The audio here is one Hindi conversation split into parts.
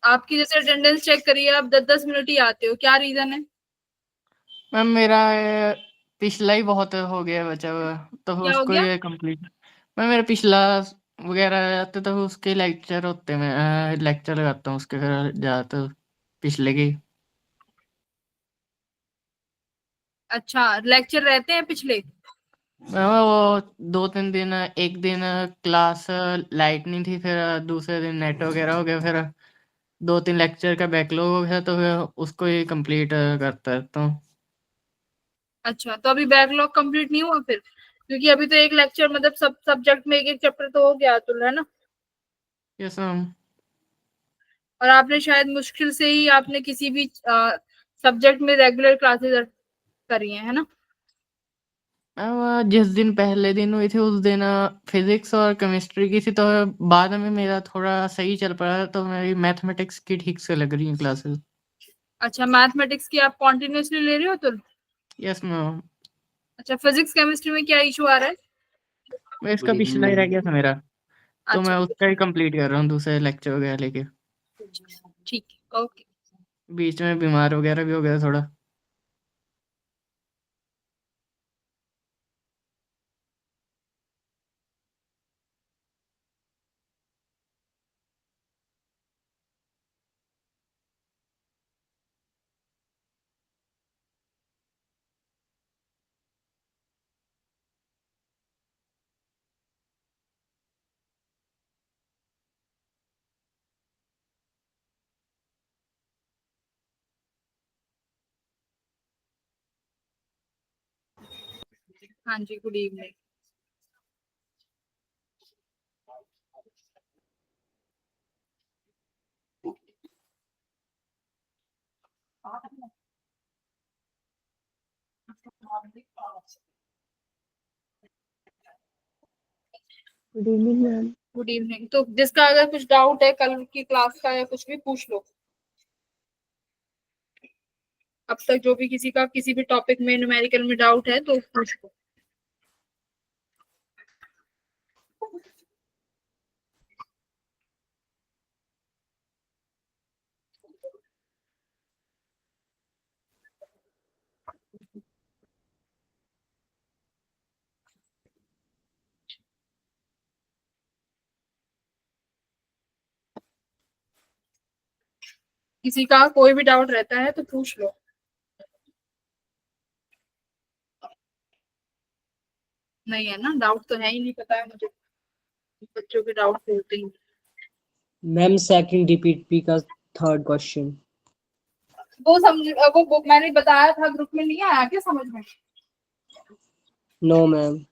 आपकी जैसे अटेंडेंस चेक करिए, आप 10-10 मिनट ही आते हो, क्या रीजन है? मैम मेरा पिछला ही बहुत हो गया बचा हुआ, तो क्या हो उसको गया? ये कंप्लीट। मैम मेरा पिछला वगैरह आते तो उसके लेक्चर होते, मैं लेक्चर लगाता हूँ उसके, फिर ज़्यादातर पिछले के। अच्छा, लेक्चर रहते हैं पिछले? मैम वो 2-3 दिन, एक दिन क्लास लाइट नहीं थी, फिर दूसरे दिन नेट वगैरह हो गया, फिर 2-3 लेक्चर का बैकलॉग हो गया, तो फिर उसको ही कंप्लीट करता रहता हूँ। अच्छा, तो अभी बैकलॉग कंप्लीट नहीं हुआ फिर? क्योंकि अभी तो एक लेक्चर मतलब सब सब्जेक्ट में एक एक चैप्टर तो हो गया अतुल, है ना? Yes ma'am. और आपने शायद मुश्किल से ही आपने किसी भी सब्जेक्ट में रेगुलर क्लासेस करी है ना? जिस दिन पहले दिन हुई थी उस दिन फिजिक्स और केमिस्ट्री की थी, तो बाद में मेरा थोड़ा सही चल पड़ा, तो मेरी मैथमेटिक्स की ठीक से लग रही है क्लासेस। अच्छा, मैथमेटिक्स की आप कॉन्टिन्यूसली ले रहे हो अतुल? Yes ma'am. अच्छा, फिजिक्स केमिस्ट्री में क्या इशू आ रहा है? मैं इसका पिछला ही रह गया था मेरा, तो अच्छा, मैं उसका ही कंप्लीट कर रहा हूँ दूसरे लेक्चर वगैरह लेके। ठीक है, ओके। बीच में बीमार वगैरह भी हो गया थोड़ा। हाँ जी, good evening. Good evening ma'am. Good evening. तो जिसका अगर कुछ डाउट है कल की क्लास का या कुछ भी पूछ लो। अब तक जो भी किसी का किसी भी टॉपिक में न्यूमेरिकल में डाउट है तो पूछ लो। किसी का कोई भी डाउट रहता है तो पूछ लो। नहीं है ना डाउट, तो है ही नहीं, पता है मुझे बच्चों के डाउट होते ही। मैम सेकंड डीपीपी का थर्ड क्वेश्चन। वो समझ, वो मैंने बताया था ग्रुप में, नहीं आया क्या समझ में? No ma'am.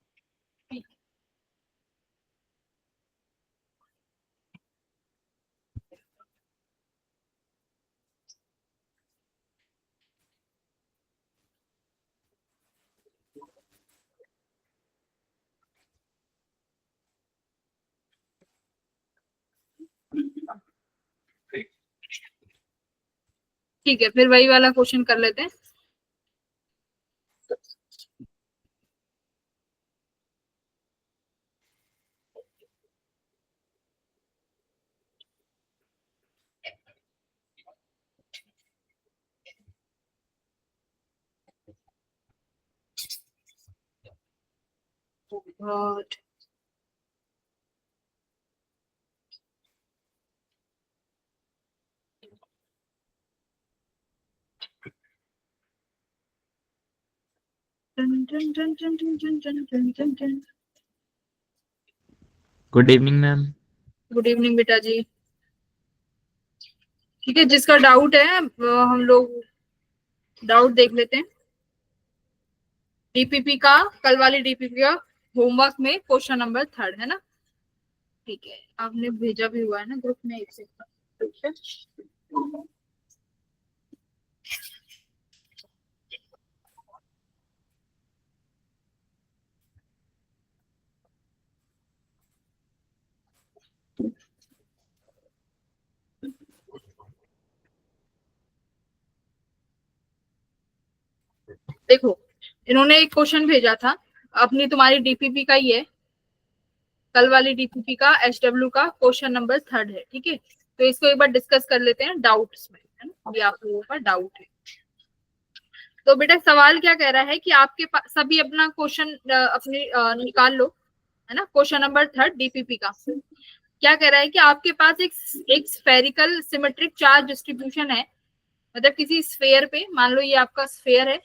ठीक है, फिर वही वाला क्वेश्चन कर लेते हैं। God. Dun, dun, dun, dun, dun, dun, dun, dun, dun, dun. Good evening ma'am. Good evening बेटा जी। ठीक है, जिसका डाउट है वो हम लोग डाउट देख लेते हैं। डीपीपी का, कल वाली डीपीपी का होमवर्क में क्वेश्चन नंबर 3 है ना? ठीक है, आपने भेजा भी हुआ है ना ग्रुप में, एक सेकंड। ठीक है, देखो इन्होंने एक क्वेश्चन भेजा था, अपनी तुम्हारी डीपीपी का ही है, कल वाली डीपीपी का एचडब्ल्यू का क्वेश्चन नंबर 3 है। ठीक है, तो इसको एक बार डिस्कस कर लेते हैं डाउट्स में, है ना, ये आप लोगों का डाउट है। तो बेटा सवाल क्या कह रहा है कि आपके पास सभी अपना क्वेश्चन अपने निकाल लो, है ना। क्वेश्चन नंबर 3 डीपीपी का क्या कह रहा है कि आपके पास एक स्फेरिकल सिमेट्रिक चार्ज डिस्ट्रीब्यूशन है, मतलब किसी स्फेयर पे, मान लो ये आपका स्फेयर है,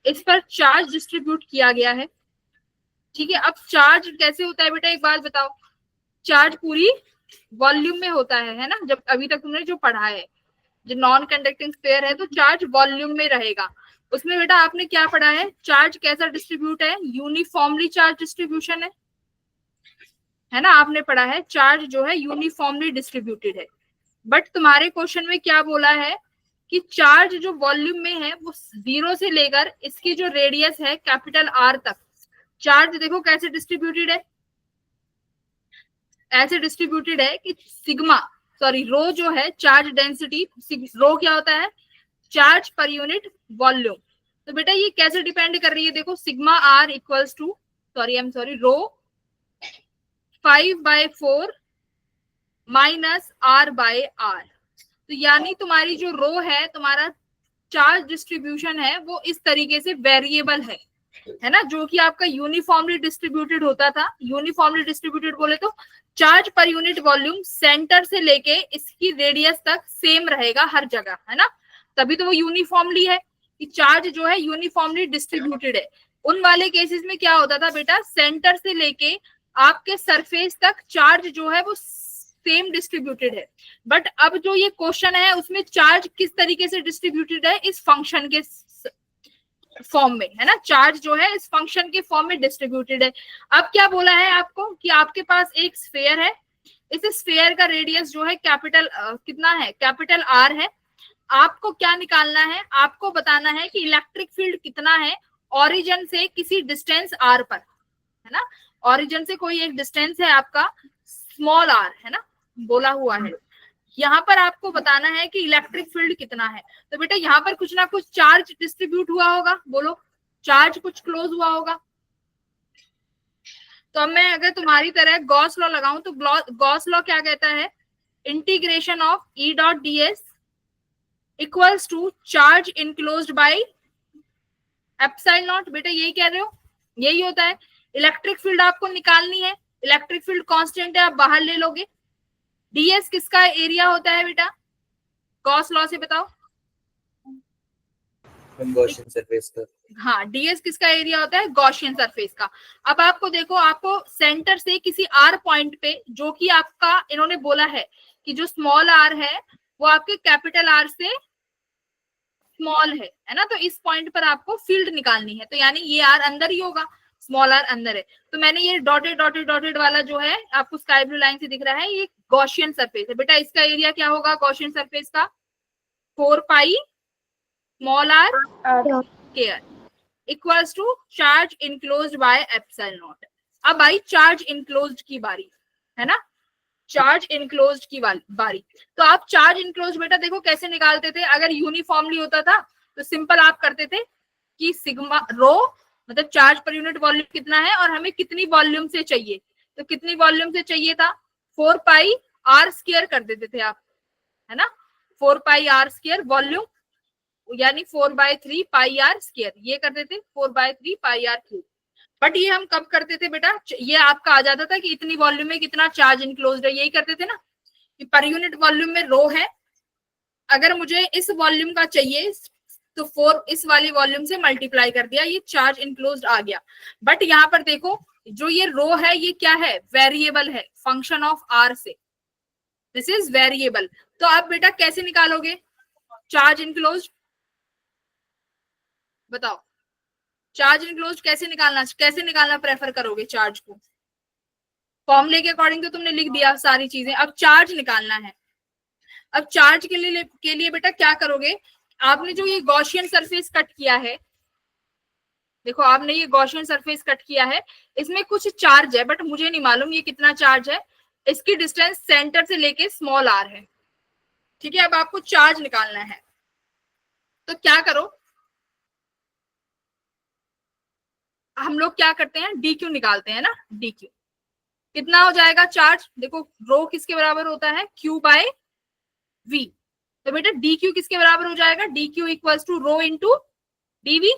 इस पर चार्ज डिस्ट्रीब्यूट किया गया है, ठीक है। अब चार्ज कैसे होता है बेटा, एक बात बताओ, चार्ज पूरी वॉल्यूम में होता है ना, जब अभी तक तुमने जो पढ़ा है, जो नॉन कंडक्टिंग स्फेयर है तो चार्ज वॉल्यूम में रहेगा। उसमें बेटा आपने क्या पढ़ा है, चार्ज कैसा डिस्ट्रीब्यूट है, यूनिफॉर्मली चार्ज डिस्ट्रीब्यूशन है ना, आपने पढ़ा है चार्ज जो है यूनिफॉर्मली डिस्ट्रीब्यूटेड है। बट तुम्हारे क्वेश्चन में क्या बोला है कि चार्ज जो वॉल्यूम में है वो 0 से लेकर इसकी जो रेडियस है कैपिटल आर तक, चार्ज देखो कैसे डिस्ट्रीब्यूटेड है, ऐसे डिस्ट्रीब्यूटेड है कि रो जो है चार्ज डेंसिटी, रो क्या होता है, चार्ज पर यूनिट वॉल्यूम। तो बेटा ये कैसे डिपेंड कर रही है, देखो sigma r equals to rho 5/4 minus r by r. तो यानी तुम्हारी जो रो है, तुम्हारा चार्ज डिस्ट्रीब्यूशन है, वो इस तरीके से वेरिएबल है ना, जो कि आपका यूनिफॉर्मली डिस्ट्रीब्यूटेड होता था। यूनिफॉर्मली डिस्ट्रीब्यूटेड बोले तो charge per unit volume centre से लेके इसकी रेडियस तक सेम रहेगा हर जगह, है ना, तभी तो वो यूनिफॉर्मली है कि चार्ज जो है यूनिफॉर्मली डिस्ट्रीब्यूटेड है। उन वाले केसेस में क्या होता था बेटा, सेंटर से लेके आपके सरफेस तक चार्ज जो है वो सेम डिस्ट्रीब्यूटेड है। बट अब जो ये क्वेश्चन है उसमें चार्ज किस तरीके से डिस्ट्रीब्यूटेड है, इस फंक्शन के फॉर्म में, है ना, चार्ज जो है इस फंक्शन के फॉर्म में डिस्ट्रीब्यूटेड है। अब क्या बोला है आपको कि आपके पास एक स्फेयर है, इस स्फेयर का रेडियस जो है कैपिटल कितना है, कैपिटल आर है। आपको क्या निकालना है, आपको बताना है कि इलेक्ट्रिक फील्ड कितना है ओरिजिन से किसी डिस्टेंस आर पर, है ना, ओरिजिन से कोई एक डिस्टेंस है आपका स्मॉल आर, है ना, बोला हुआ है। यहाँ पर आपको बताना है कि इलेक्ट्रिक फील्ड कितना है। तो बेटा यहाँ पर कुछ ना कुछ चार्ज डिस्ट्रीब्यूट हुआ होगा, बोलो चार्ज कुछ क्लोज हुआ होगा। तो अब मैं अगर तुम्हारी तरह गॉस लॉ लगाऊं तो गॉस लॉ क्या कहता है, integration of E dot d s equals to charge enclosed by epsilon naught. बेटा यही कह रहे हो, यही होता है। इलेक्ट्रिक फील्ड आपको निकालनी है, इलेक्ट्रिक फील्ड कांस्टेंट है, आप बाहर ले लोगे। डीएस किसका एरिया होता है बेटा, गॉस लॉ से बताओ। गॉसियन सरफेस का। हाँ, डीएस किसका एरिया होता है, गॉसियन सरफेस का। अब आपको देखो, आपको सेंटर से किसी आर पॉइंट पे, जो कि आपका इन्होंने बोला है कि जो स्मॉल आर है वो आपके कैपिटल आर से स्मॉल है ना, तो इस पॉइंट पर आपको फील्ड निकालनी है। तो यानी ये आर अंदर ही होगा, स्मॉल आर अंदर है। तो मैंने ये डॉटेड डॉटेड डॉटेड वाला जो है आपको स्काई ब्लू लाइन से दिख रहा है, ये गॉसियन सरफेस है। बेटा इसका एरिया क्या होगा गॉसियन सरफेस का, 4 pi small r square equals to charge enclosed by epsilon naught. अब आई चार्ज इनक्लोज्ड की बारी, है ना, चार्ज इनक्लोज्ड की बारी। तो आप चार्ज इनक्लोज्ड बेटा देखो कैसे निकालते थे, अगर यूनिफॉर्मली होता था तो सिंपल आप करते थे कि सिग्मा रो मतलब चार्ज पर यूनिट वॉल्यूम कितना है और हमें कितनी वॉल्यूम से चाहिए, तो कितनी वॉल्यूम से चाहिए था 4 पाई आर स्क्वायर कर देते थे आप, है ना, 4 पाई आर स्क्वायर वॉल्यूम, यानी 4/3 पाई आर स्क्वायर, ये कर देते 4/3 पाई आर क्यूब। बट ये हम कब करते थे बेटा, ये आपका आ जाता था कि इतनी वॉल्यूम में कितना चार्ज इनक्लोज्ड है, यही करते थे ना, कि पर यूनिट वॉल्यूम में रो है, अगर मुझे इस वॉल्यूम का चाहिए तो 4 इस वाली वॉल्यूम से मल्टीप्लाई कर दिया, ये चार्ज इनक्लोज्ड आ गया। बट यहाँ पर देखो जो ये रो है ये क्या है, वेरिएबल है, फंक्शन ऑफ आर से, दिस इज वेरिएबल। तो आप बेटा कैसे निकालोगे चार्ज इनक्लोज्ड, बताओ चार्ज इनक्लोज्ड कैसे निकालना प्रेफर करोगे चार्ज को, फॉर्मूले के अकॉर्डिंग तो तुमने लिख दिया सारी चीजें, अब चार्ज निकालना है। अब चार्ज के लिए बेटा क्या करोगे, आपने जो ये गॉसियन सरफेस कट किया है, देखो आपने ये गॉसियन सरफेस कट किया है, इसमें कुछ चार्ज है बट मुझे नहीं मालूम ये कितना चार्ज है, इसकी डिस्टेंस सेंटर से लेके स्मॉल आर है, ठीक है। अब आपको चार्ज निकालना है तो क्या करो, हम लोग क्या करते हैं डी क्यू निकालते हैं ना, डी क्यू कितना हो जाएगा चार्ज, देखो रो किसके बराबर होता है, क्यू बाय v। तो बेटा डी क्यू किसके बराबर हो जाएगा, d q equals to rho into d v.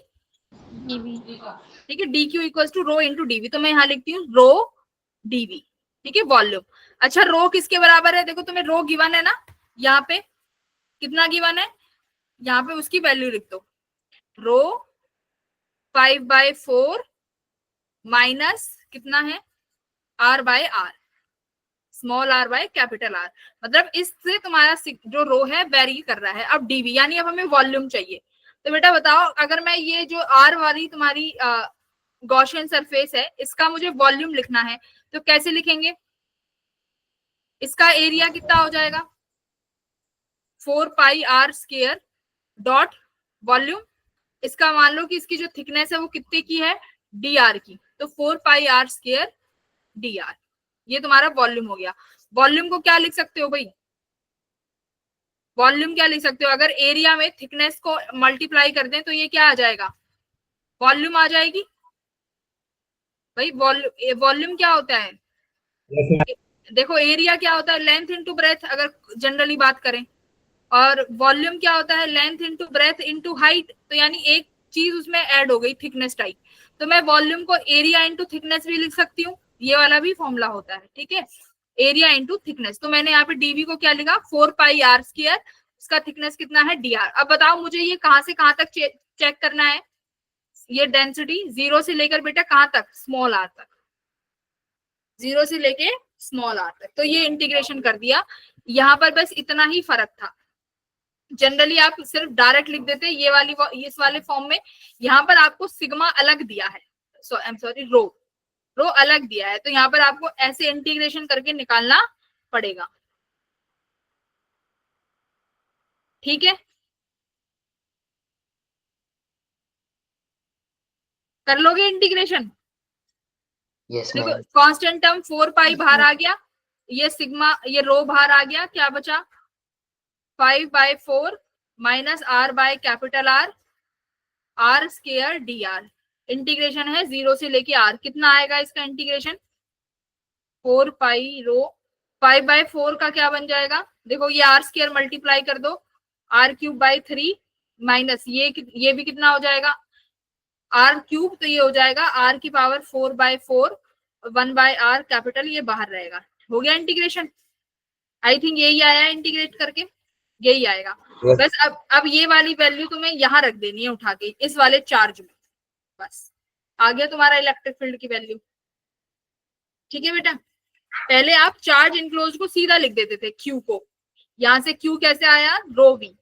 ठीक है, d q equals to rho into d v, तो मैं यहाँ लिखती हूँ रो डीवी। ठीक है, वॉल्यूम। अच्छा रो किसके बराबर है, देखो तुम्हें रो गिवन है ना, यहाँ पे कितना गिवन है, यहाँ पे उसकी वैल्यू लिख दो, रो 5/4 माइनस कितना है r/r, small r by capital R। मतलब इससे तुम्हारा जो रो है वेरी कर रहा है। अब डीवी यानी अब हमें वॉल्यूम चाहिए। तो बेटा बताओ, अगर मैं ये जो R वाली तुम्हारी गॉसियन सरफेस है, इसका मुझे वॉल्यूम लिखना है, तो कैसे लिखेंगे, इसका एरिया कितना हो जाएगा 4πr² डॉट वॉल्यूम। इसका मान लो कि इसकी जो थिकनेस है वो कितने की है, dr की, तो 4πr² dr, ये तुम्हारा वॉल्यूम हो गया। वॉल्यूम को क्या लिख सकते हो भाई, वॉल्यूम क्या लिख सकते हो, अगर एरिया में थिकनेस को मल्टीप्लाई कर दें तो ये क्या आ जाएगा, वॉल्यूम आ जाएगी। भाई वॉल्यूम क्या होता है, देखो एरिया क्या होता है, लेंथ इनटू ब्रेथ, अगर जनरली बात करें, और वॉल्यूम क्या होता है, length into breadth into height. तो यानी एक चीज उसमें ऐड हो गई, थिकनेस टाइप। तो मैं वॉल्यूम को एरिया इनटू थिकनेस भी लिख सकती हूँ, ये वाला भी फॉर्मूला होता है। ठीक है, एरिया इनटू थिकनेस। तो मैंने यहाँ पे डीवी को क्या लिखा 4πr², उसका थिकनेस कितना है dr। अब बताओ मुझे ये कहां से कहां तक चेक करना है, ये डेंसिटी 0 से लेकर बेटा कहां तक, स्मॉल r तक, 0 से लेके स्मॉल r तक। तो ये इंटीग्रेशन कर दिया, यहाँ पर बस इतना ही फर्क था। जनरली आप सिर्फ डायरेक्ट लिख देते ये वाली इस वाले फॉर्म में, यहाँ पर आपको सिग्मा अलग दिया है, आई एम सॉरी रो अलग दिया है, तो यहाँ पर आपको ऐसे इंटीग्रेशन करके निकालना पड़ेगा। ठीक है, कर लोगे इंटीग्रेशन। यस देखो मैम। कांस्टेंट टर्म 4π बाहर आ गया, ये सिग्मा ये रो बाहर आ गया, क्या बचा 5/4 minus r/R r² dr। Integration है 0 से लेके r, कितना आएगा इसका इंटीग्रेशन 4π रो 5/4 का क्या बन जाएगा, देखो ये r² मल्टीप्लाई कर दो, r³ माइनस ये भी कितना हो जाएगा r³, तो ये हो जाएगा r⁴ 4/4 1/r कैपिटल, ये बाहर रहेगा। हो गया इंटीग्रेशन, आई थिंक यही आया इंटीग्रेट करके, यही आएगा। बस अब ये वाली वैल्यू तुम्हें यहाँ रख देनी है उठा के इस वाले चार्ज में, बस आ गया तुम्हारा इलेक्ट्रिक फील्ड की वैल्यू। ठीक है बेटा, पहले आप चार्ज इनक्लोज को सीधा लिख देते थे क्यू को, यहां से क्यू कैसे आया rho V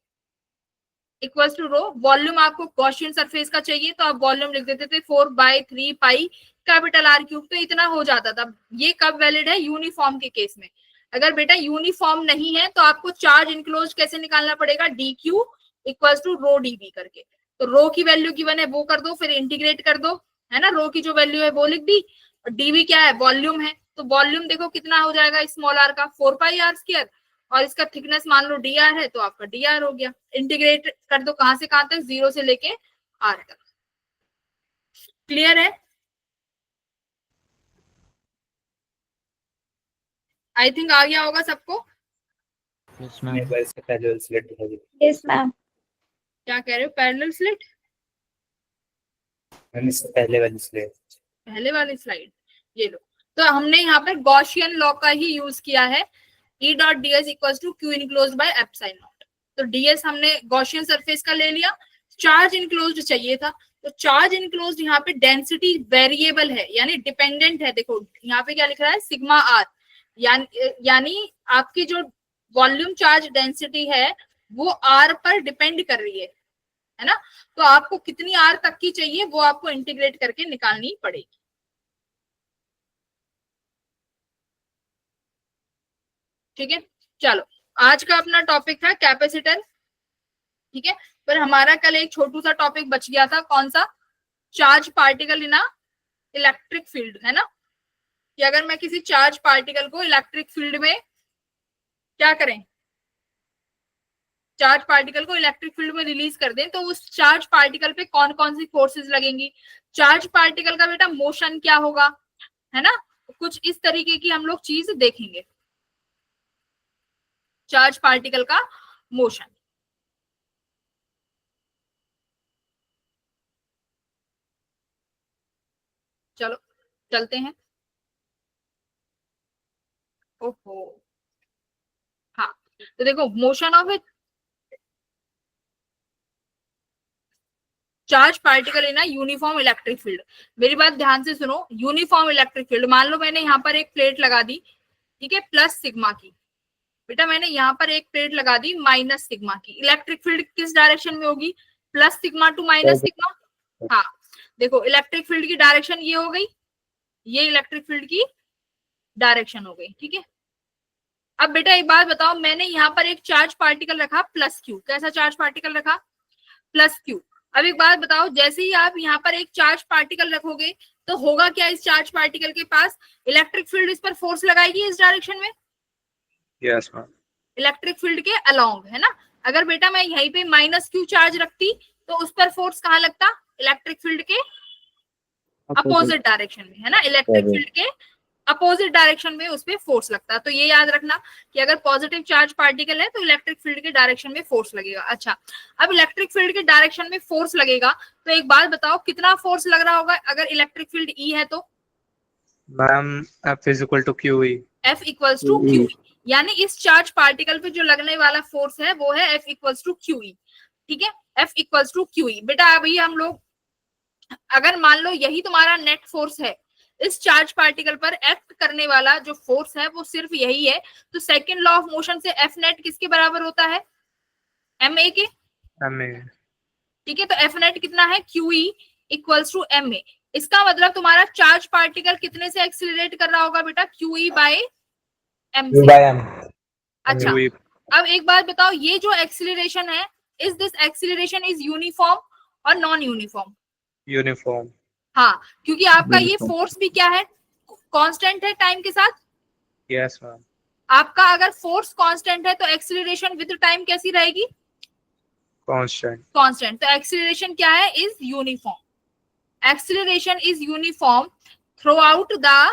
equals to rho, volume आपको गॉसियन सरफेस का चाहिए तो आप वॉल्यूम लिख देते थे 4/3 पाई कैपिटल R³, तो इतना हो जाता था। ये कब वैलिड है, यूनिफॉर्म के केस में। अगर बेटा यूनिफॉर्म नहीं है तो आपको चार्ज इनक्लोज कैसे निकालना पड़ेगा, dq equals to rho dv करके। तो रो की वैल्यू गिवन है वो कर दो, फिर इंटीग्रेट कर दो, है ना, रो की जो वैल्यू है वो लिख दी, और dv क्या है वॉल्यूम है, तो वॉल्यूम देखो कितना हो जाएगा स्मॉल r का 4πr², और इसका थिकनेस मान लो dr है तो आपका dr हो गया। इंटीग्रेट कर दो कहां से कहां तक, 0 से लेके r तक। क्लियर है, आई थिंक आ गया होगा सबको। Yes ma'am. Yes ma'am. क्या कह रहे हो, पैरेलल स्लिट, पहले वाली स्लाइड, पहले वाली स्लाइड ये लो। तो हमने यहाँ पर गॉसियन लॉ का ही यूज किया है, E dot ds equals to q enclose by epsilon naught. तो ds हमने गॉसियन सरफेस का ले लिया, चार्ज इनक्लोज्ड चाहिए था, तो चार्ज इनक्लोज्ड यहाँ पे डेंसिटी वेरिएबल है यानी डिपेंडेंट है। देखो यहाँ पे क्या लिख रहा है सिग्मा r, यानी आपकी जो वॉल्यूम चार्ज डेंसिटी है वो r पर डिपेंड कर रही है ना। तो आपको कितनी r तक की चाहिए वो आपको इंटीग्रेट करके निकालनी पड़ेगी। ठीक है, चलो आज का अपना टॉपिक था कैपेसिटर। ठीक है, पर हमारा कल एक छोटू सा टॉपिक बच गया था, कौन सा, charge particle in electric field, है ना, कि अगर मैं किसी चार्ज पार्टिकल को इलेक्ट्रिक फील्ड में क्या करें, चार्ज पार्टिकल को इलेक्ट्रिक फील्ड में रिलीज कर दें तो उस चार्ज पार्टिकल पे कौन कौन सी फोर्सेस लगेंगी, चार्ज पार्टिकल का बेटा मोशन क्या होगा, है ना, कुछ इस तरीके की हम लोग चीज देखेंगे। चार्ज पार्टिकल का मोशन। चलो चलते हैं। ओहो, हाँ, तो देखो motion of A charge particle in uniform electric field. मेरी बात ध्यान से सुनो, यूनिफॉर्म इलेक्ट्रिक फील्ड, मान लो मैंने यहाँ पर एक प्लेट लगा दी, ठीक है, प्लस सिग्मा की, बेटा मैंने यहाँ पर एक प्लेट लगा दी माइनस सिग्मा की, इलेक्ट्रिक फील्ड किस डायरेक्शन में होगी? Plus sigma two minus sigma. हाँ, देखो इलेक्ट्रिक फील्ड की डायरेक्शन ये हो गई, ये इलेक्ट्रिक फील्ड की डायरेक्शन हो गई, ठीक है। अब बेटा एक बात बताओ, मैंने यहाँ पर एक चार्ज पार्टिकल रखा प्लस क्यू, कैसा चार्ज पार्टिकल रखा? Plus Q. अब एक बात बताओ, जैसे ही आप यहाँ पर एक चार्ज पार्टिकल रखोगे तो होगा क्या इस चार्ज पार्टिकल के पास? इलेक्ट्रिक फील्ड इस पर फोर्स लगाएगी इस डायरेक्शन में। Yes ma'am. इलेक्ट्रिक फील्ड के अलोंग, है ना। अगर बेटा मैं यहीं पे माइनस क्यू चार्ज रखती तो उस पर फोर्स कहाँ लगता? इलेक्ट्रिक फील्ड के अपोजिट डायरेक्शन में, है ना, इलेक्ट्रिक फील्ड के अपोजिट डायरेक्शन में उस पे फोर्स लगता है। तो ये याद रखना कि अगर पॉजिटिव चार्ज पार्टिकल है तो इलेक्ट्रिक फील्ड के डायरेक्शन में फोर्स लगेगा। अच्छा, अब इलेक्ट्रिक फील्ड के डायरेक्शन में फोर्स लगेगा तो एक बात बताओ कितना फोर्स लग रहा होगा अगर इलेक्ट्रिक फील्ड ई है तो? Ma'am F is equal to q E. F equals to q, यानी इस चार्ज पार्टिकल पे जो लगने वाला फोर्स है वो है F equals to q E, ठीक है, F equals to q E. बेटा अभी हम लोग अगर मान लो यही तुम्हारा नेट फोर्स है, इस चार्ज पार्टिकल पर एक्ट करने वाला जो फोर्स है वो सिर्फ यही है, तो सेकंड लॉ ऑफ मोशन से एफ नेट किसके बराबर होता है? एम ए के। ठीक है, तो एफ नेट कितना है? Q E equals to m a. इसका मतलब तुम्हारा चार्ज पार्टिकल कितने से एक्सीलरेट कर रहा होगा बेटा? क्यू ई बाय एम से। अच्छा, अब एक बात बताओ, ये जो एक्सीलरेशन है, is this acceleration is uniform और नॉन यूनिफॉर्म? यूनिफॉर्म। हाँ, क्योंकि आपका ये फोर्स भी क्या है? कांस्टेंट है टाइम के साथ। Yes ma'am. आपका अगर फोर्स कांस्टेंट है तो एक्सीलरेशन विद टाइम कैसी रहेगी? कांस्टेंट। कांस्टेंट। तो एक्सीलरेशन क्या है? Is uniform. Acceleration is uniform through out the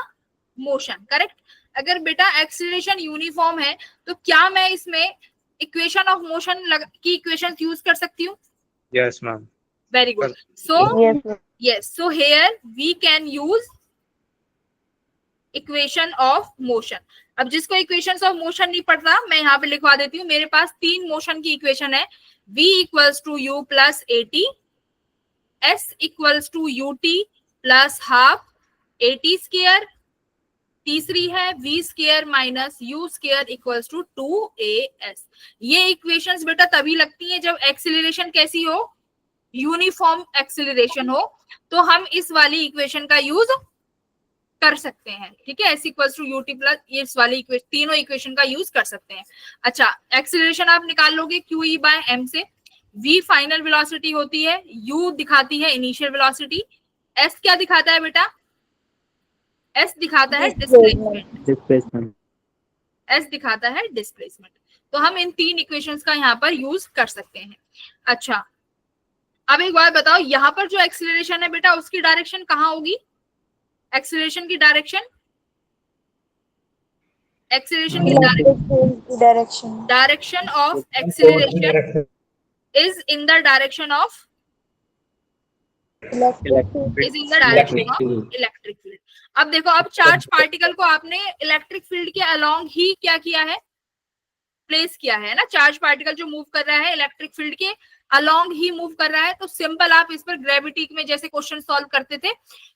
motion, correct. अगर बेटा एक्सीलरेशन यूनिफॉर्म है तो क्या मैं इसमें इक्वेशन ऑफ मोशन की इक्वेशन यूज कर सकती हूँ? Yes ma'am. Very good. So yes, so here we can use equation of motion. अब जिसको equations of motion नहीं पढ़ता, मैं यहाँ पे लिखवा देती हूँ। मेरे पास 3 मोशन की इक्वेशन है। v equals to u plus at, s equals to ut plus half at square, तीसरी है v square minus u square equals to 2as। ये इक्वेशंस बेटा तभी लगती हैं जब एक्सीलरेशन कैसी हो? यूनिफॉर्म एक्सीलरेशन हो, तो हम इस वाली इक्वेशन का यूज कर सकते हैं, ठीक है। s equals to u t plus, ये इस वाली इक्वेशन, तीनों इक्वेशन का यूज कर सकते हैं। अच्छा, एक्सीलरेशन आप निकाल लोगे क्यू ई बाय एम से। v फाइनल वेलोसिटी होती है, u दिखाती है इनिशियल वेलोसिटी, s क्या दिखाता है बेटा? s दिखाता है डिस्प्लेसमेंट। s दिखाता है डिस्प्लेसमेंट। तो हम इन 3 इक्वेशंस का यहाँ पर यूज कर सकते हैं। अच्छा, अब एक बात बताओ, यहाँ पर जो एक्सीलरेशन है बेटा उसकी डायरेक्शन कहाँ होगी? एक्सीलरेशन की डायरेक्शन, एक्सीलरेशन की direction of acceleration is in the direction of electric field. अब देखो, अब चार्ज पार्टिकल को आपने इलेक्ट्रिक फील्ड के अलोंग ही क्या किया है? प्लेस किया है ना। चार्ज पार्टिकल जो मूव कर रहा है इलेक्ट्रिक फील्ड के अलोंग ही मूव कर रहा है, तो सिंपल आप इस पर ग्रेविटी में जैसे क्वेश्चन सॉल्व करते थे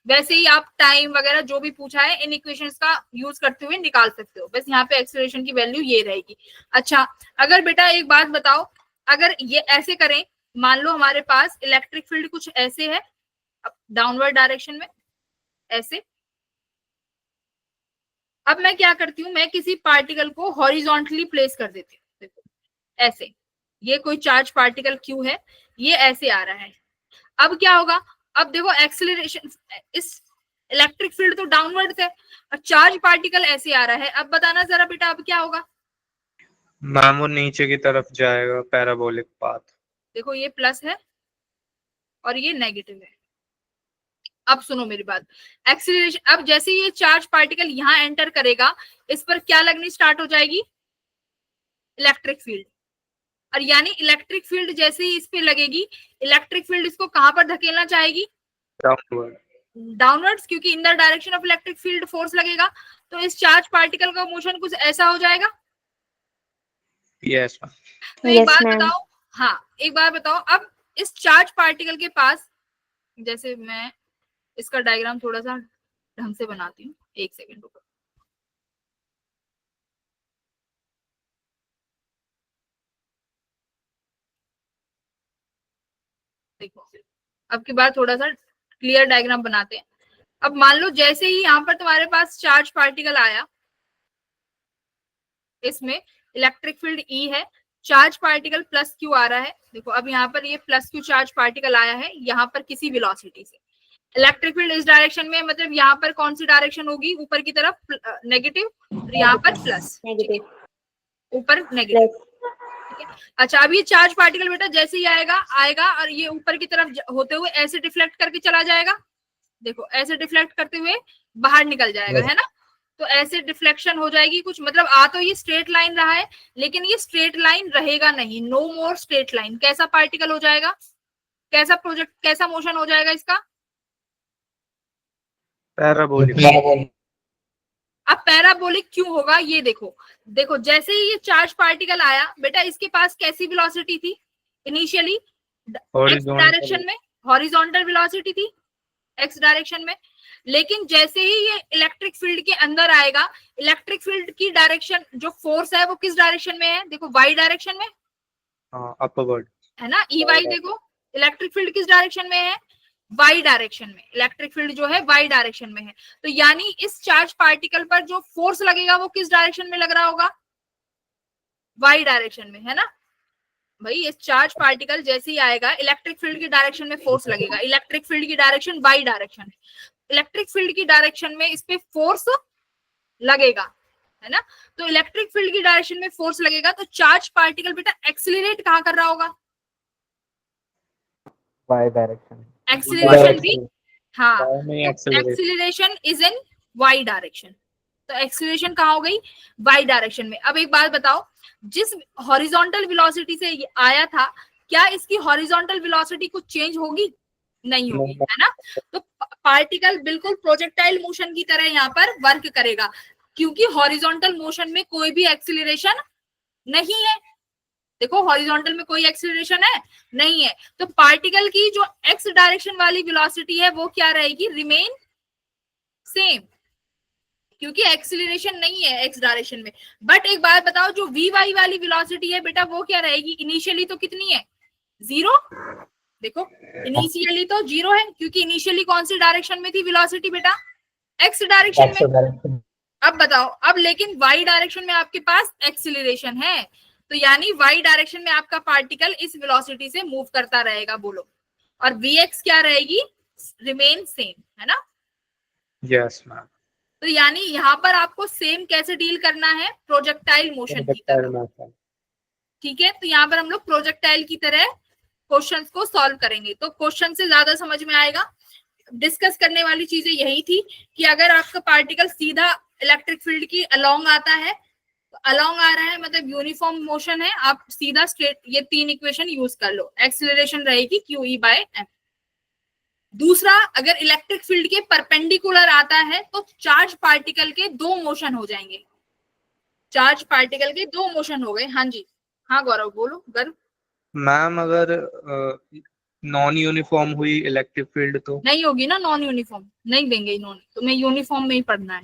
वैसे ही आप टाइम वगैरह जो भी पूछा है इन इक्वेशंस का यूज करते हुए निकाल सकते हो। बस यहाँ पे एक्सीलरेशन की वैल्यू ये रहेगी। अच्छा, अगर बेटा एक बात बताओ, अगर ये ऐसे करें, मान लो हमारे पास इलेक्ट्रिक फील्ड कुछ ऐसे है डाउनवर्ड डायरेक्शन में, ऐसे। अब मैं क्या करती हूँ, मैं किसी पार्टिकल को हॉरिजॉन्टली प्लेस कर देती हूँ। देखो ऐसे, ये कोई चार्ज पार्टिकल क्यू है, ये ऐसे आ रहा है। अब क्या होगा? अब देखो एक्सीलरेशन, इस इलेक्ट्रिक फील्ड तो डाउनवर्ड है और चार्ज पार्टिकल ऐसे आ रहा है। अब बताना जरा बेटा अब क्या होगा? मैम वो नीचे की तरफ जाएगा, पैराबोलिक पाथ। देखो ये प्लस है और ये नेगेटिव है। अब सुनो मेरी बात, एक्सीलरेशन, अब जैसे ये चार्ज पार्टिकल यहाँ एंटर करेगा, इस पर क्या लगनी स्टार्ट हो जाएगी? Electric field. और यानी इलेक्ट्रिक फील्ड जैसे ही इस पे लगेगी, इलेक्ट्रिक फील्ड इसको कहां पर धकेलना चाहेगी? डाउनवर्ड। डाउनवर्ड्स, क्योंकि in the direction of electric field force लगेगा। तो इस चार्ज पार्टिकल का मोशन कुछ ऐसा हो जाएगा। यस तो एक Yes, बात ma'am. बताओ, हाँ एक बात बताओ, अब इस चार्ज पार्टिकल के पास, जैसे मैं इसका डायग्राम थोड़ा सा ढंग से बनाती हूँ, एक सेकेंड रुको। देखो अब की बार थोड़ा सा क्लियर डायग्राम बनाते हैं। अब मान लो जैसे ही यहाँ पर तुम्हारे पास चार्ज पार्टिकल आया, इसमें इलेक्ट्रिक फील्ड E है, चार्ज पार्टिकल प्लस Q आ रहा है। देखो अब यहाँ पर ये प्लस Q चार्ज पार्टिकल आया है यहाँ पर किसी वेलोसिटी से। इलेक्ट्रिक फील्ड इस डायरेक्शन में, मतलब यहाँ पर कौन सी डायरेक्शन होगी? ऊपर की तरफ नेगेटिव, और यहाँ पर प्लस, Negative. ऊपर नेगेटिव। Plus. ठीक है। अच्छा अब ये चार्ज पार्टिकल बेटा जैसे ही आएगा और ये ऊपर की तरफ होते हुए ऐसे डिफ्लेक्ट करके चला जाएगा। देखो ऐसे डिफ्लेक्ट करते हुए बाहर निकल जाएगा, है ना। तो ऐसे डिफ्लेक्शन हो जाएगी कुछ, मतलब आ तो ये स्ट्रेट लाइन रहा है, लेकिन ये स्ट्रेट लाइन रहेगा नहीं, नो मोर स्ट्रेट लाइन। कैसा पार्टिकल हो जाएगा? कैसा मोशन हो जाएगा इसका? पैराबोलिक। अब पैराबोलिक क्यों होगा ये देखो। देखो जैसे ही ये चार्ज पार्टिकल आया बेटा, इसके पास कैसी वेलोसिटी थी इनिशियली? एक्स डायरेक्शन में हॉरिजॉन्टल वेलोसिटी थी, एक्स डायरेक्शन में। लेकिन जैसे ही ये इलेक्ट्रिक फील्ड के अंदर आएगा, इलेक्ट्रिक फील्ड की डायरेक्शन जो फोर्स है वो किस डायरेक्शन में है? देखो वाई डायरेक्शन में, अपवर्ड है ना। ई वाई देखो, इलेक्ट्रिक फील्ड किस डायरेक्शन में है? वाई डायरेक्शन में। इलेक्ट्रिक फील्ड जो है वाई डायरेक्शन में है। तो यानी इस चार्ज पार्टिकल पर जो फोर्स लगेगा वो किस डायरेक्शन में लग रहा होगा? वाई डायरेक्शन में, है ना भाई। इस चार्ज पार्टिकल जैसे ही आएगा, इलेक्ट्रिक फील्ड की डायरेक्शन में फोर्स लगेगा। इलेक्ट्रिक फील्ड की डायरेक्शन वाई डायरेक्शन है, इलेक्ट्रिक फील्ड की डायरेक्शन में इस पे फोर्स लगेगा, है ना। तो इलेक्ट्रिक फील्ड की डायरेक्शन में फोर्स लगेगा, तो चार्ज पार्टिकल बेटा एक्सीलरेट कहां कर रहा होगा? Y direction. एक्सीलरेशन भी, हाँ accelerate. Acceleration is in Y direction. तो एक्सीलरेशन कहाँ हो गई? वाई डायरेक्शन में। अब एक बात बताओ, जिस हॉरिजॉन्टल वेलोसिटी से ये आया था, क्या इसकी हॉरिजॉन्टल वेलोसिटी कुछ चेंज होगी? नहीं होगी, है ना। तो पार्टिकल बिल्कुल प्रोजेक्टाइल मोशन की तरह यहाँ पर वर्क करेगा, क्योंकि हॉरिजॉन्टल मोशन में कोई भी एक्सीलरेशन नहीं है। देखो हॉरिजॉन्टल में कोई एक्सीलरेशन है नहीं है, तो पार्टिकल की जो एक्स डायरेक्शन वाली वेलोसिटी है वो क्या रहेगी? रिमेन सेम, क्योंकि एक्सीलरेशन नहीं है एक्स डायरेक्शन में। बट एक बात बताओ, जो वी वाई वाली वेलोसिटी है बेटा वो क्या रहेगी? इनिशियली तो कितनी है? 0। देखो इनिशियली तो 0 है, क्योंकि इनिशियली कौन सी डायरेक्शन में थी वेलोसिटी बेटा? एक्स डायरेक्शन में। अब बताओ, अब लेकिन वाई डायरेक्शन में आपके पास एक्सीलरेशन है, तो यानी वाई डायरेक्शन में आपका पार्टिकल इस वेलोसिटी से मूव करता रहेगा, बोलो। और वीएक्स क्या रहेगी? रिमेन सेम, है ना। Yes ma'am. तो यानी यहाँ पर आपको सेम कैसे डील करना है? प्रोजेक्टाइल मोशन की तरह, ठीक है। तो यहाँ पर हम लोग प्रोजेक्टाइल की तरह क्वेश्चंस को सॉल्व करेंगे, तो क्वेश्चन से ज्यादा समझ में आएगा। डिस्कस करने वाली चीजें यही थी कि अगर आपका पार्टिकल सीधा इलेक्ट्रिक फील्ड की अलोंग आता है, तो अलोंग आ रहा है मतलब यूनिफॉर्म मोशन है, आप सीधा स्ट्रेट ये 3 इक्वेशन यूज कर लो। एक्सीलरेशन रहेगी QE बाय m। दूसरा, अगर इलेक्ट्रिक फील्ड के परपेंडिकुलर आता है तो चार्ज पार्टिकल के 2 मोशन हो जाएंगे। चार्ज पार्टिकल के 2 मोशन हो गए। हाँ जी, हाँ गौरव बोलो। गर्व मैम अगर नॉन यूनिफॉर्म हुई इलेक्ट्रिक फील्ड तो? नहीं होगी ना, नॉन यूनिफॉर्म नहीं देंगे इन्होंने, तुम्हें यूनिफॉर्म में ही पढ़ना है।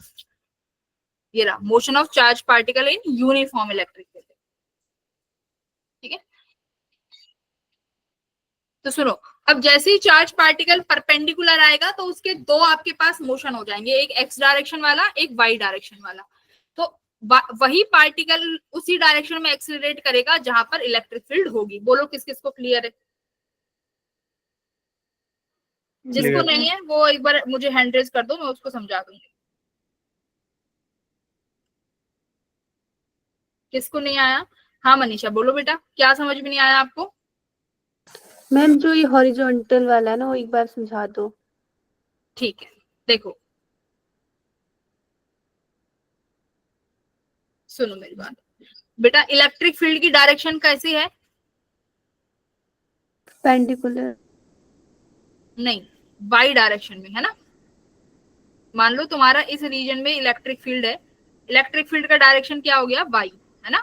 ये रहा motion of charge particle in uniform electric field, ठीक है। तो सुनो, अब जैसे ही चार्ज पार्टिकल परपेंडिकुलर आएगा तो उसके 2 आपके पास मोशन हो जाएंगे, एक एक्स डायरेक्शन वाला, एक वाई डायरेक्शन वाला। तो वही पार्टिकल उसी डायरेक्शन में एक्सीलरेट करेगा जहां पर इलेक्ट्रिक फील्ड होगी। बोलो किस किस को क्लियर है? जिसको नहीं है वो एक बार मुझे हैंड रेज कर दो, मैं उसको समझा दूंगी। किसको नहीं आया? हाँ मनीषा बोलो बेटा, क्या समझ में नहीं आया आपको? मैम जो ये हॉरिजॉन्टल वाला है ना, वो एक बार समझा दो। ठीक है, देखो सुनो मेरी बात। बेटा इलेक्ट्रिक फील्ड की डायरेक्शन कैसी है? पेंडिकुलर। नहीं, वाई डायरेक्शन में है ना। मान लो तुम्हारा इस रीजन में इलेक्ट्रिक फील्ड है, इलेक्ट्रिक फील्ड का डायरेक्शन क्या हो गया? वाई, है ना।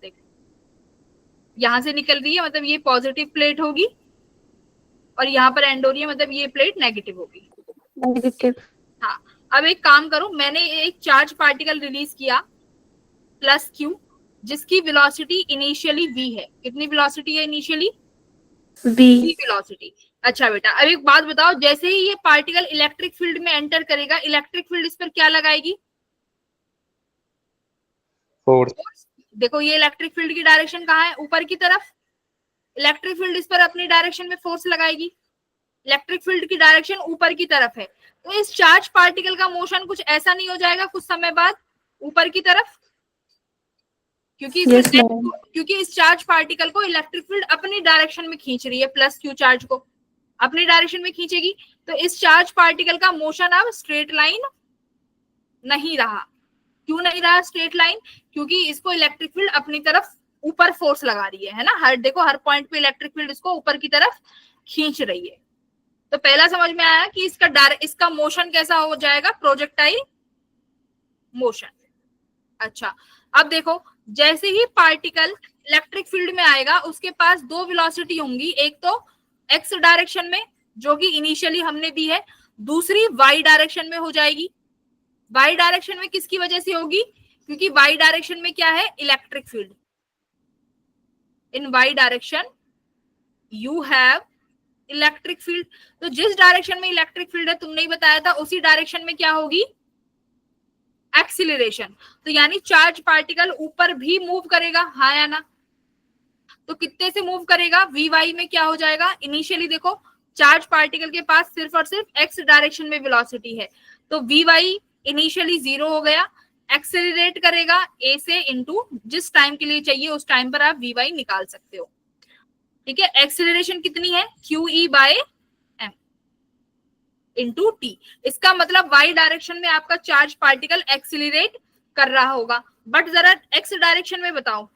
देखो यहां से निकल रही है, मतलब ये पॉजिटिव प्लेट होगी, और यहाँ पर एंड हो रही है, मतलब ये प्लेट नेगेटिव होगी। नेगेटिव। हाँ, अब एक काम करो, मैंने एक चार्ज पार्टिकल रिलीज किया प्लस क्यू, जिसकी वेलोसिटी इनिशियली v है। कितनी वेलोसिटी है इनिशियली? v। वेलोसिटी। अच्छा बेटा, अब एक बात बताओ, जैसे ही ये पार्टिकल इलेक्ट्रिक फील्ड में एंटर करेगा, इलेक्ट्रिक फील्ड इस पर क्या लगाएगी? फोर्स। देखो ये इलेक्ट्रिक फील्ड की डायरेक्शन कहाँ है? ऊपर की तरफ। इलेक्ट्रिक फील्ड इस पर अपनी डायरेक्शन में फोर्स लगाएगी। इलेक्ट्रिक फील्ड की डायरेक्शन ऊपर की तरफ है, तो इस चार्ज पार्टिकल का मोशन कुछ ऐसा नहीं हो जाएगा कुछ समय बाद ऊपर की तरफ? क्योंकि Yes, ma'am. क्योंकि इस चार्ज पार्टिकल को इलेक्ट्रिक फील्ड अपनी डायरेक्शन में खींच रही है, प्लस क्यू चार्ज को अपनी डायरेक्शन में खींचेगी, तो इस चार्ज पार्टिकल का मोशन अब स्ट्रेट लाइन नहीं रहा। क्यों नहीं रहा स्ट्रेट लाइन? क्योंकि इसको इलेक्ट्रिक फील्ड अपनी तरफ ऊपर फोर्स लगा रही है ना। हर देखो हर पॉइंट पे इलेक्ट्रिक फील्ड इसको ऊपर की तरफ खींच रही है। तो पहला समझ में आया कि इसका मोशन कैसा हो जाएगा? Projectile motion. अच्छा, अब देखो जैसे ही पार्टिकल इलेक्ट्रिक फील्ड में आएगा, उसके पास दो वेलोसिटी होंगी, एक तो एक्स डायरेक्शन में जो कि इनिशियली हमने दी है, दूसरी वाई डायरेक्शन में हो जाएगी। वाई डायरेक्शन में किसकी वजह से होगी? क्योंकि वाई डायरेक्शन में क्या है? Electric field. In Y direction you have electric field. तो जिस डायरेक्शन में इलेक्ट्रिक फील्ड है, तुमने ही बताया था, उसी डायरेक्शन में क्या होगी? एक्सीलरेशन। तो यानी चार्ज पार्टिकल ऊपर भी मूव करेगा, हाँ या ना? तो कितने से मूव करेगा? वी वाई में क्या हो जाएगा? इनिशियली देखो चार्ज पार्टिकल के पास सिर्फ और सिर्फ एक्स डायरेक्शन में वेलोसिटी है, तो वी वाई इनिशियली 0 हो गया। एक्सेलरेट करेगा ए से इनटू जिस टाइम के लिए चाहिए उस टाइम पर आप वी वाई निकाल सकते हो। ठीक है, एक्सेलरेशन कितनी है? Q E by m into t. इसका मतलब वाई डायरेक्शन में आपका चार्ज पार्टिकल एक्सेलरेट कर रहा होगा। बट जरा एक्स डायरेक्शन में बताओ,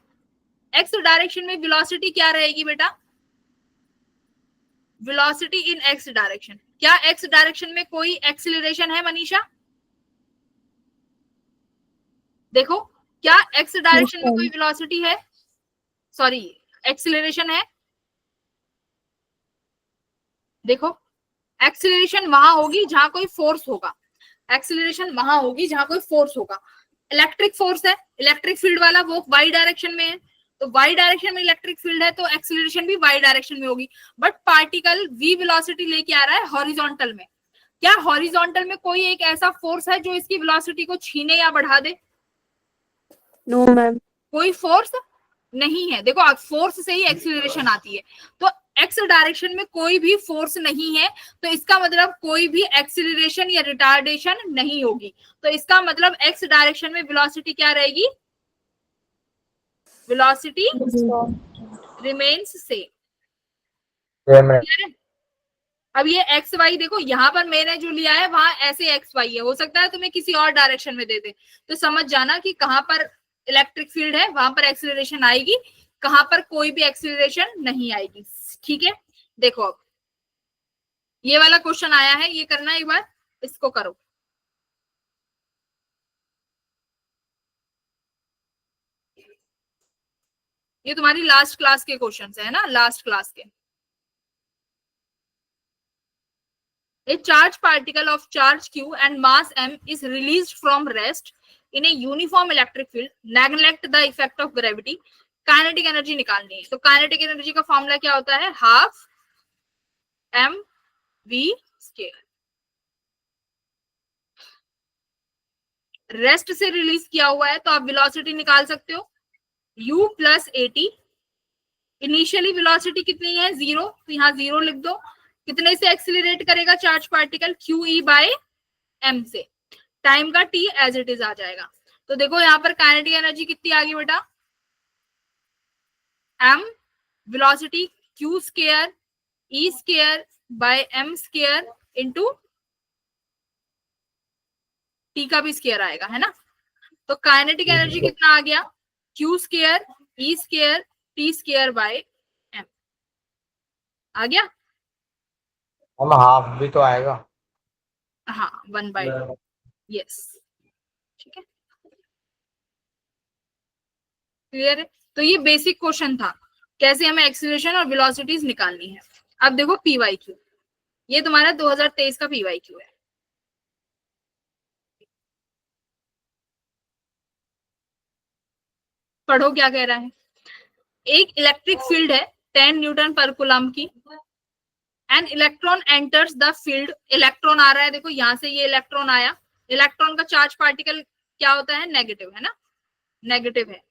एक्स डायरेक्शन में वेलोसिटी क्या रहेगी बेटा? वेलोसिटी इन एक्स डायरेक्शन। क्या एक्स डायरेक्शन में कोई एक्सेलरेशन है मनीषा? देखो, क्या एक्स डायरेक्शन में कोई वेलोसिटी है? सॉरी, एक्सेलरेशन है? देखो, एक्सेलरेशन वहां होगी जहां कोई फोर्स होगा। एक्सेलरेशन वहां होगी जहां कोई फोर्स होगा। इलेक्ट्रिक फोर्स है, इलेक्ट्रिक फील्ड वाला, वो वाई डायरेक्शन में है, तो वाई डायरेक्शन में इलेक्ट्रिक फील्ड है, तो एक्सेलरेशन भी वाई डायरेक्शन में होगी। बट पार्टिकल वी वेलोसिटी लेके आ रहा है हॉरिजॉन्टल में। क्या हॉरिजॉन्टल में कोई एक ऐसा फोर्स है जो इसकी वेलोसिटी को छीने या बढ़ा दे? No ma'am. कोई फोर्स नहीं है। देखो फोर्स से ही एक्सीलरेशन आती है, तो एक्स डायरेक्शन में कोई भी फोर्स नहीं है, तो इसका मतलब कोई भी एक्सीलरेशन या रिटार्डेशन नहीं होगी। तो इसका मतलब एक्स डायरेक्शन में वेलोसिटी क्या रहेगी? Velocity remains same. अब ये एक्स वाई देखो, यहाँ पर मैंने जो लिया है वहां ऐसे एक्स वाई है, हो सकता है तुम्हें किसी और डायरेक्शन में दे दे, तो समझ जाना कि कहां पर इलेक्ट्रिक फील्ड है वहां पर एक्सीलरेशन आएगी, कहां पर कोई भी एक्सीलरेशन नहीं आएगी। ठीक है, देखो अब ये वाला क्वेश्चन आया है, ये करना एक बार, इसको करो। ये तुम्हारी लास्ट क्लास के क्वेश्चन है ना, लास्ट क्लास के। A charged particle of charge q and mass m is released from rest in a uniform electric field. Neglect the effect of gravity. Kinetic energy निकालनी है, तो काइनेटिक एनर्जी का फॉर्मूला क्या होता है? Half M we square. Rest से रिलीज किया हुआ है, तो आप वेलोसिटी निकाल सकते हो u plus eighty. Initially velocity कितनी है? 0, तो यहाँ 0 लिख दो। कितने से एक्सीलरेट करेगा charge particle? Q E by m से। टाइम का टी एज इट इज आ जाएगा। तो देखो यहाँ पर काइनेटिक एनर्जी कितनी आ गई बेटा? M velocity q square E square by m square into t का भी स्क्वायर आएगा, है ना। तो काइनेटिक एनर्जी कितना आ गया? Q square E square T square by M. आ गया? हम हाफ भी तो आएगा। हाँ 1/2, यस, ठीक है, क्लियर है। तो ये बेसिक क्वेश्चन था, कैसे हमें एक्सीलरेशन और वेलोसिटीज निकालनी है। अब देखो पीवाईक्यू, ये तुम्हारा 2023 का पीवाईक्यू है। पढ़ो क्या कह रहा है। एक इलेक्ट्रिक फील्ड है 10 न्यूटन पर कूलम की। An electron enters the field, electron आ रहा है, देखो यहां से ये इलेक्ट्रॉन आया। इलेक्ट्रॉन का चार्ज पार्टिकल क्या होता है? नेगेटिव, है ना, नेगेटिव है।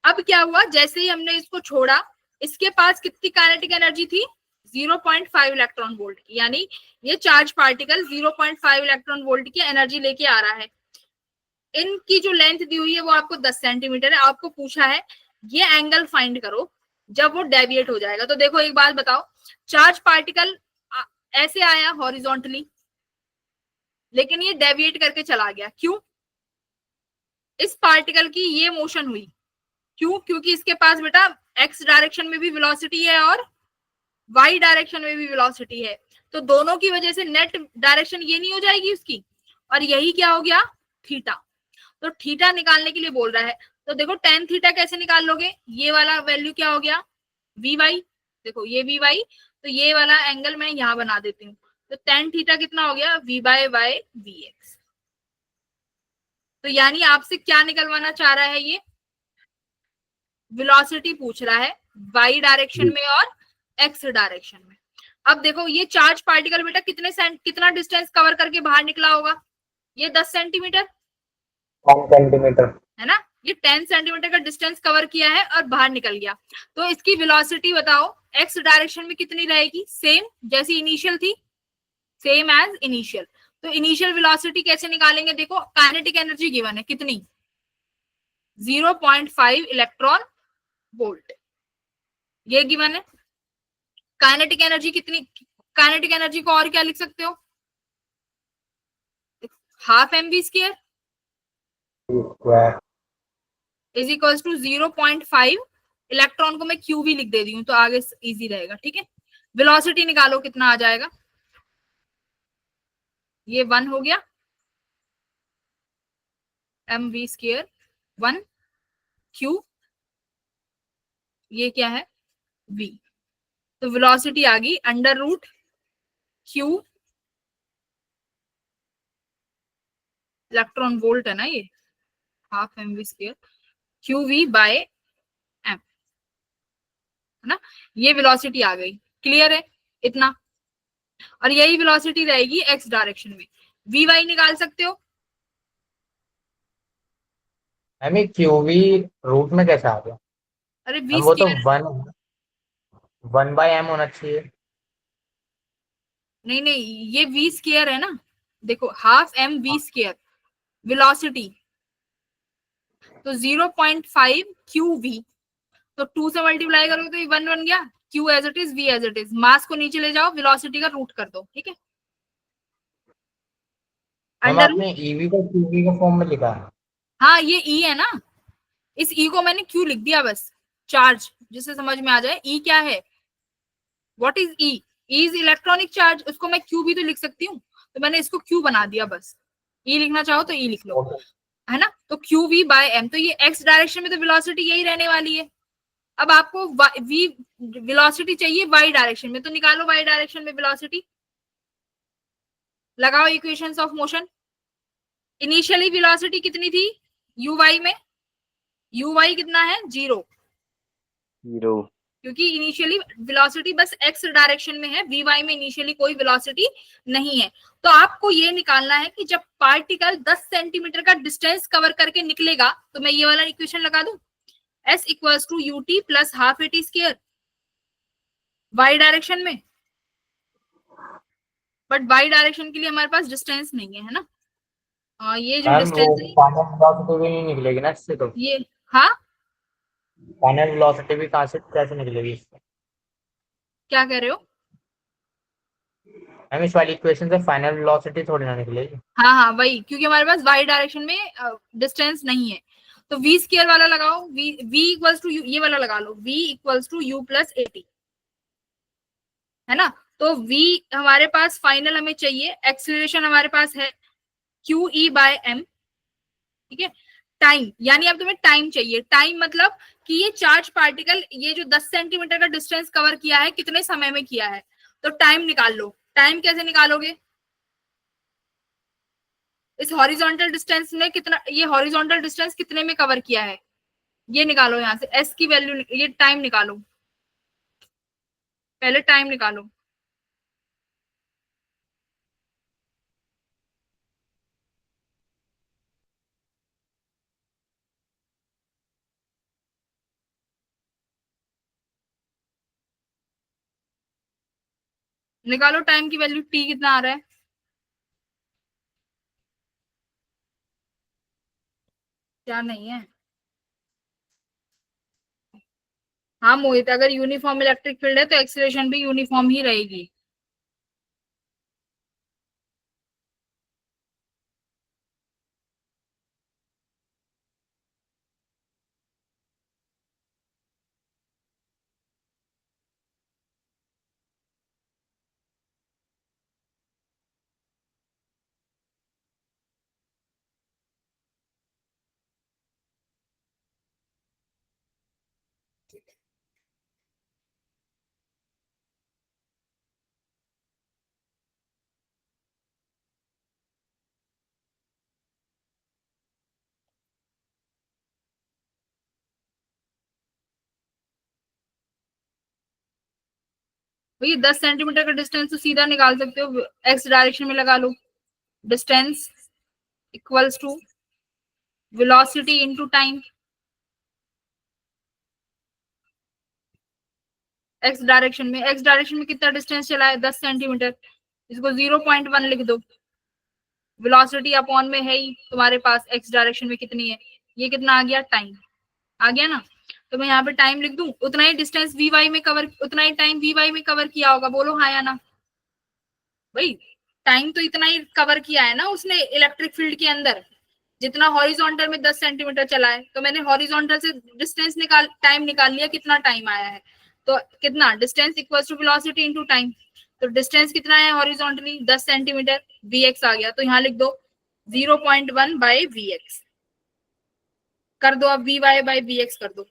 अब क्या हुआ, जैसे ही हमने इसको छोड़ा, इसके पास कितनी काइनेटिक एनर्जी थी? 0.5 इलेक्ट्रॉन वोल्ट की, यानी ये चार्ज पार्टिकल 0.5 इलेक्ट्रॉन वोल्ट की एनर्जी लेके आ रहा है। इनकी जो लेंथ दी हुई है वो आपको 10 सेंटीमीटर है। आपको पूछा है ये एंगल फाइंड करो जब वो डेविएट हो जाएगा। तो देखो एक बात बताओ, चार्ज पार्टिकल ऐसे आया हॉरिजॉन्टली, लेकिन ये डेविएट करके चला गया, क्यों? इस पार्टिकल की ये मोशन हुई, क्यों? क्योंकि इसके पास बेटा एक्स डायरेक्शन में भी वेलोसिटी है और वाई डायरेक्शन में भी वेलोसिटी है, तो दोनों की वजह से नेट डायरेक्शन ये नहीं हो जाएगी उसकी, और यही क्या हो गया? थीटा। तो थीटा निकालने के लिए बोल रहा है। तो देखो tan थीटा कैसे निकाल लोगे? ये वाला वैल्यू क्या हो गया? V y. देखो ये वी वाई, तो ये वाला एंगल मैं यहाँ बना देती हूँ। तो tan थीटा कितना हो गया? V by y v x. तो यानी आपसे क्या निकलवाना चाह रहा है? ये वेलोसिटी पूछ रहा है वाई डायरेक्शन में और एक्स डायरेक्शन में। अब देखो ये चार्ज पार्टिकल बेटा कितना डिस्टेंस कवर करके बाहर निकला होगा? ये 10 सेंटीमीटर 10 सेंटीमीटर है ना, ये 10 सेंटीमीटर का डिस्टेंस कवर किया है और बाहर निकल गया। तो इसकी वेलोसिटी बताओ एक्स डायरेक्शन में कितनी रहेगी? सेम जैसी इनिशियल थी, सेम एज इनिशियल। तो इनिशियल वेलोसिटी कैसे निकालेंगे? देखो काइनेटिक एनर्जी गिवन है कितनी? 0.5 इलेक्ट्रॉन वोल्ट, ये गिवन है। काइनेटिक एनर्जी कितनी? काइनेटिक एनर्जी को और क्या लिख सकते हो? Half M we square is equals to 0.5 electron को मैं क्यू भी लिख दे रही हूँ तो आगे इजी रहेगा, ठीक है। वेलोसिटी निकालो कितना आ जाएगा? ये 1 हो गया, एम वी स्क्वायर 1 क्यू, ये क्या है? v। तो वेलोसिटी आ गई under root Q, electron volt है ना ये, half M we square Q V by M, है ना। ये वेलोसिटी आ गई, क्लियर है इतना। और यही वेलोसिटी रहेगी एक्स डायरेक्शन में। वी वाई निकाल सकते हो? हमें क्यूवी रूट में कैसे आ गया? अरे वी वो तो स्क्वायर, 1/m होना चाहिए। नहीं नहीं, ये वी स्क्वायर है ना, देखो half M we square velocity, तो 0.5 क्यू वी, तो 2 से मल्टीप्लाई करोगे तो ये 1 बन गया। Q as it is, V as it is, mass को नीचे ले जाओ, वेलोसिटी का रूट कर दो, ठीक है। हम अंडर, आपने ईवी को क्यूवी के फॉर्म में लिखा है। हाँ ये ई है ना, इस ई को मैंने क्यू लिख दिया बस, चार्ज जिससे समझ में आ जाए। ई क्या है? What is E? E is electronic charge, उसको मैं क्यू भी तो लिख सकती हूँ, तो मैंने इसको क्यू बना दिया बस। ई लिखना चाहो तो ई लिख लो, है ना। तो क्यू वी बाय एम, तो ये एक्स डायरेक्शन में तो वेलोसिटी यही रहने वाली है। अब आपको वी वेलोसिटी चाहिए वाई डायरेक्शन में, तो निकालो वाई डायरेक्शन में वेलोसिटी, लगाओ equations of motion. Initially velocity कितनी थी यू वाई में? यू वाई कितना है? 0, क्योंकि इनिशियली वेलोसिटी बस एक्स डायरेक्शन में है, वी वाई में इनिशियली कोई वेलोसिटी नहीं है। तो आपको ये निकालना है कि जब पार्टिकल 10 सेंटीमीटर का डिस्टेंस कवर करके निकलेगा, तो मैं ये वाला इक्वेशन लगा दूं, s equals to U T plus half A T square Y direction में। बट वाई डायरेक्शन के लिए हमारे पास डिस्टेंस नहीं है ना, ये जो डिस्टेंस है फाइनल वेलोसिटी भी नहीं निकलेगी ना इससे, तो ये, हाँ फाइनल वेलोसिटी भी कहाँ से कैसे निकलेगी इससे? क्या कह रहे हो? हम इस वाली इक्वेशन से फाइनल वेलोसिटी थोड़ी ना निकलेगी। हाँ हाँ वही, क्योंकि हमारे पास वाई डायरेक्शन में डिस्टेंस नहीं है। तो v स्क्वायर वाला लगाओ, v इक्वल्स टू ये वाला लगा लो, v equals to u plus AT, है ना। तो v हमारे पास फाइनल हमें चाहिए, एक्सीलरेशन हमारे पास है क्यू ई बाय एम, ठीक है। टाइम यानी अब तुम्हें टाइम चाहिए, टाइम मतलब कि ये चार्ज पार्टिकल ये जो 10 सेंटीमीटर का डिस्टेंस कवर किया है कितने समय में किया है, तो टाइम निकाल लो। टाइम कैसे निकालोगे, इस हॉरिजॉन्टल डिस्टेंस में कितना, ये हॉरिजॉन्टल डिस्टेंस कितने में कवर किया है, ये निकालो यहाँ से एस की वैल्यू, ये टाइम निकालो, पहले टाइम निकालो। निकालो टाइम की वैल्यू, टी कितना आ रहा है, क्या नहीं है। हाँ मोहित, अगर यूनिफॉर्म इलेक्ट्रिक फील्ड है तो एक्सीलरेशन भी यूनिफॉर्म ही रहेगी। भैया 10 सेंटीमीटर का डिस्टेंस तो सीधा निकाल सकते हो, एक्स डायरेक्शन में लगा लो, distance equals to velocity into time. X direction में कितना डिस्टेंस चला है, 10 सेंटीमीटर, इसको 0.1 लिख दो। वेलोसिटी अपॉन में है ही तुम्हारे पास एक्स डायरेक्शन में कितनी है, ये कितना आ गया, टाइम आ गया ना। तो मैं यहाँ पे टाइम लिख दूं, उतना ही डिस्टेंस वी वाई में कवर, उतना ही टाइम वी वाई में कवर किया होगा, बोलो हाँ या ना। भाई टाइम तो इतना ही कवर किया है ना उसने इलेक्ट्रिक फील्ड के अंदर, जितना हॉरिजॉन्टल में 10 सेंटीमीटर चला है, तो मैंने हॉरिजॉन्टल से डिस्टेंस निकाल, टाइम निकाल लिया, कितना टाइम आया है, तो कितना distance equals to velocity into time. तो डिस्टेंस कितना है हॉरिजॉन्टली 10 सेंटीमीटर, vx आ गया, तो यहाँ लिख दो 0.1 बाय vx कर दो, अब vy बाय vx कर दो।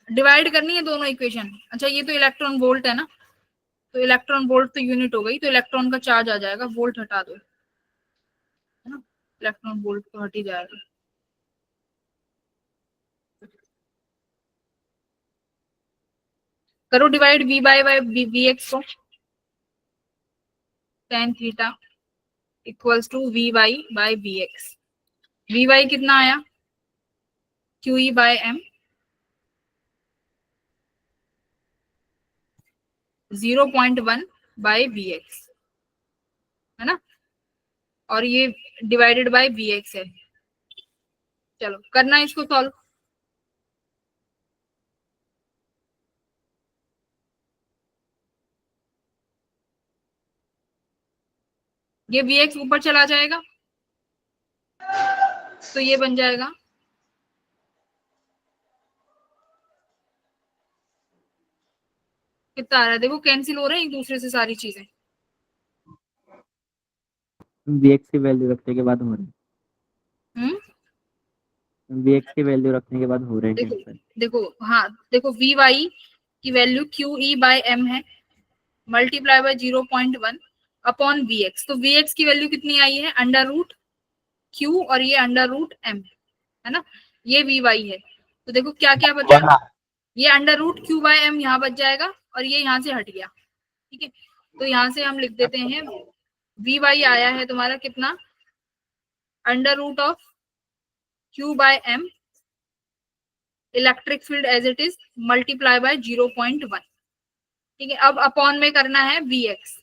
डिवाइड करनी है दोनों इक्वेशन। अच्छा ये तो इलेक्ट्रॉन वोल्ट है ना, तो इलेक्ट्रॉन वोल्ट तो यूनिट हो गई, तो इलेक्ट्रॉन का चार्ज आ जाएगा, वोल्ट हटा दो, है ना, इलेक्ट्रॉन वोल्ट तो हट ही जाएगा। करो डिवाइड v बाय vx को, tan theta equals to vy by vx। vy कितना आया, qe by m, 0.1 by vx, है ना, और ये डिवाइडेड बाय vx है। चलो करना इसको सॉल्व। ये vx ऊपर चला जाएगा तो ये बन जाएगा कितना आ रहा है, देखो कैंसिल हो रहे हैं एक दूसरे से सारी चीजें। vx की वैल्यू रखने के बाद हो रहे हम्म, हैं, vx की वैल्यू रखने के बाद हो रहे हैं देखो कैंसिल। देखो हाँ देखो vy की वैल्यू qe बाय m है, मल्टीप्लाई बाय 0.1 अपॉन vx, तो vx की वैल्यू कितनी आई है, अंडर रूट q और ये अंडर रूट m, है ना, ये vy है। तो देखो क्या क्या बचा, ये under root q by m यहाँ बच जाएगा और ये यहाँ से हट गया, ठीक है। तो यहाँ से हम लिख देते हैं vy आया है तुम्हारा कितना, under root of q by m electric field as it is multiply by 0.1। ठीक है, अब अपॉन में करना है Vx।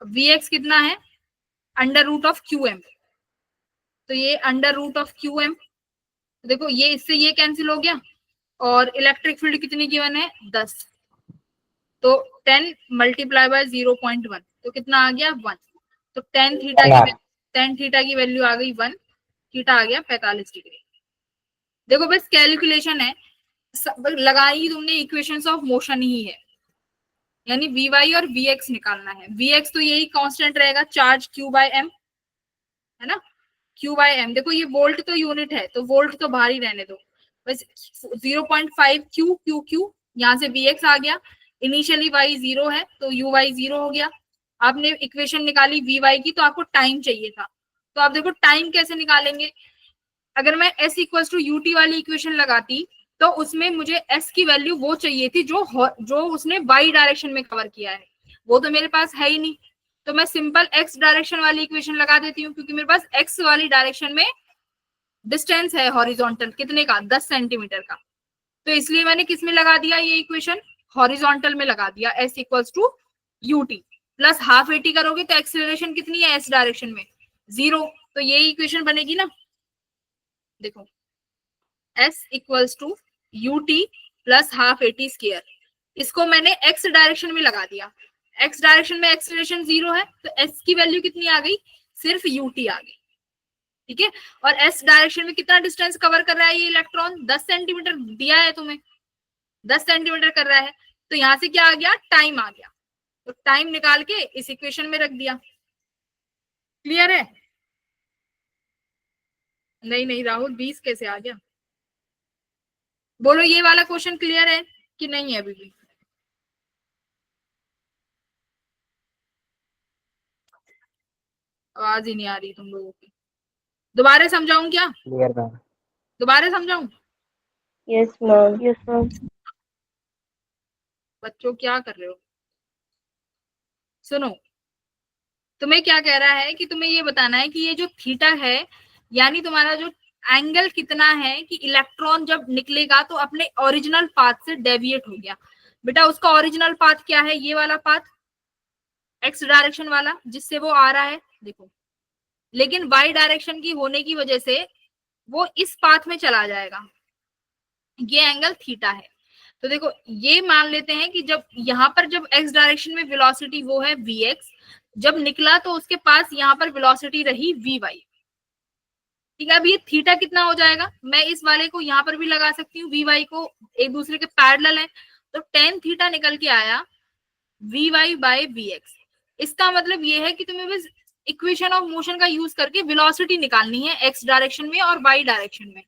Vx कितना है, अंडर रूट ऑफ QM, तो ये अंडर रूट ऑफ QM, देखो ये इससे ये कैंसिल हो गया, और इलेक्ट्रिक फील्ड कितनी गिवन है 10, तो 10 मल्टीप्लाई बाय 0.1 तो कितना आ गया 1, तो टेन थीटा की वैल्यू आ गई 1, थीटा आ गया 45 डिग्री। देखो बस कैलकुलेशन है, लगाई तुमने इक्वेशंस ऑफ मोशन ही है, यानी Vy और Vx निकालना है। Vx तो यही कांस्टेंट रहेगा, चार्ज Q बाय M है ना, Q बाय M। देखो ये वोल्ट तो यूनिट है, तो वोल्ट तो बाहर ही रहने दो, बस 0.5 Q यहाँ से Vx आ गया, इनिशियली y 0 है तो uy 0 हो गया। आपने इक्वेशन निकाली Vy की, तो आपको टाइम चाहिए था, तो आप देखो टाइम कैसे निकालेंगे। अगर मैं s इक्वल टू ut वाली इक्वेशन लगाती तो उसमें मुझे s की वैल्यू वो चाहिए थी जो उसने y डायरेक्शन में कवर किया है, वो तो मेरे पास है ही नहीं, तो मैं सिंपल x डायरेक्शन वाली इक्वेशन लगा देती हूँ, क्योंकि मेरे पास x वाली डायरेक्शन में डिस्टेंस है हॉरिजॉन्टल कितने का 10 सेंटीमीटर का, तो इसलिए मैंने किस में लगा दिया ये इक्वेशन, हॉरिजॉन्टल में लगा दिया, s equals to ut plus half 80 करोगे तो एक्सेलरेशन कितनी है s डायरेक्शन में 0, तो ये इक्वेशन बनेगी ना। देखो s equals to ut plus half 80 square, इसको मैंने x डायरेक्शन में लगा दिया, x डायरेक्शन में एक्सेलरेशन 0 है, तो s की वैल्यू कितनी आ गई, सिर्फ ut आ गई। ठीक है, और s डायरेक्शन में कितना डिस्टेंस कवर कर रहा है ये इलेक्ट्रॉन, 10 सेंटीमीटर दिया है तुम्हें, 10 सेंटीमीटर कर रहा है, तो यहां से क्या आ गया, टाइम आ गया, तो टाइम निकाल के इस इक्वेशन में रख दिया। क्लियर है? नहीं राहुल 20 कैसे आ गया, बोलो ये वाला क्वेश्चन क्लियर है कि नहीं है अभी भी? आवाज ही नहीं आ रही तुम लोगों की, दोबारा समझाऊं क्या, क्लियर मैम। दोबारा समझाऊं? Yes ma'am. बच्चों क्या कर रहे हो, सुनो, तुम्हें क्या कह रहा है कि तुम्हें ये बताना है कि ये जो थीटा है, यानी तुम्हारा जो एंगल कितना है कि इलेक्ट्रॉन जब निकलेगा तो अपने ओरिजिनल पाथ से डेविएट हो गया। बेटा उसका ओरिजिनल पाथ क्या है, ये वाला पाथ, एक्स डायरेक्शन वाला जिससे वो आ रहा है, देखो, लेकिन वाई डायरेक्शन की होने की वजह से वो इस पाथ में चला जाएगा, ये एंगल थीटा है। तो देखो ये मान लेते हैं कि जब यहाँ पर जब एक्स डायरेक्शन में वेलोसिटी वो है vx, जब निकला तो उसके पास यहाँ पर वेलोसिटी रही vy। ठीक है, अब ये थीटा कितना हो जाएगा, मैं इस वाले को यहाँ पर भी लगा सकती हूँ, vy को एक दूसरे के पैरेलल है, तो tan थीटा निकल के आया vy बाय vx। इसका मतलब ये है कि तुम्हें बस इक्वेशन ऑफ मोशन का यूज करके वेलोसिटी निकालनी है एक्स डायरेक्शन में और वाई डायरेक्शन में।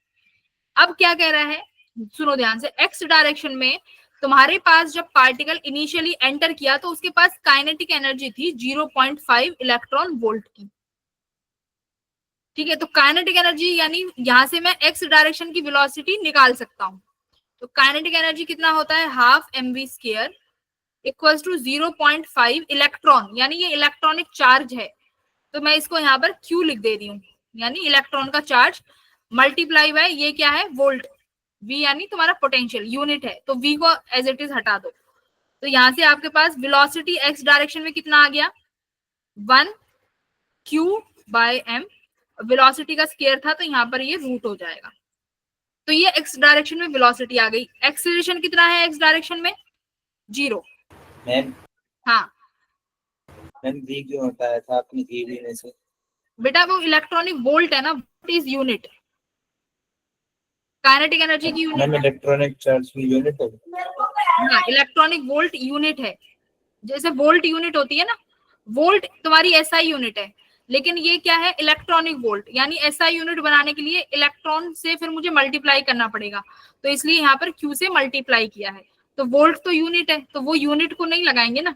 अब क्या कह रहा है, सुनो ध्यान से, एक्स डायरेक्शन में तुम्हारे पास जब पार्टिकल इनिशियली एंटर किया तो उसके पास काइनेटिक एनर्जी थी 0.5 इलेक्ट्रॉन वोल्ट की। ठीक है, तो काइनेटिक एनर्जी यानी यहां से मैं एक्स डायरेक्शन की वेलोसिटी निकाल सकता हूं, तो काइनेटिक एनर्जी कितना होता है, half mv square equals to 0.5 electron, यानी ये इलेक्ट्रॉनिक चार्ज है, तो मैं इसको यहाँ पर Q लिख दे रही हूँ, यानी इलेक्ट्रॉन का चार्ज मल्टीप्लाई बाय ये क्या है, वोल्ट, V यानी तुम्हारा पोटेंशियल यूनिट है, तो V को एज इट इज हटा दो, तो यहाँ से आपके पास वेलोसिटी एक्स डायरेक्शन में कितना आ गया 1 Q बाय M, वेलोसिटी का स्क्वायर था तो यहाँ पर ये रूट हो जाएगा, तो ये एक्स डायरेक्शन में वेलोसिटी आ गई। एक्सेलरेशन कितना है एक्स डायरेक्शन में 0। मैम हाँ मैम v क्यों बताया था आपने ev में से? बेटा वो इलेक्ट्रॉनिक वोल्ट है ना, volt is unit, kinetic energy की यूनिट मैम इलेक्ट्रॉनिक चार्ज की यूनिट है। हाँ, इलेक्ट्रॉनिक वोल्ट यूनिट है, जैसे वोल्ट यूनिट होती है ना, वोल्ट तुम्हारी एसआई यूनिट है, लेकिन ये क्या है इलेक्ट्रॉनिक वोल्ट, यानी एसआई यूनिट बनाने के लिए इलेक्ट्रॉन से फिर मुझे मल्टीप्लाई करना पड़ेगा, तो इसलिए यहाँ पर क्यू से मल्टीप्लाई किया है, तो वोल्ट तो यूनिट है, तो वो यूनिट को नहीं लगाएंगे ना,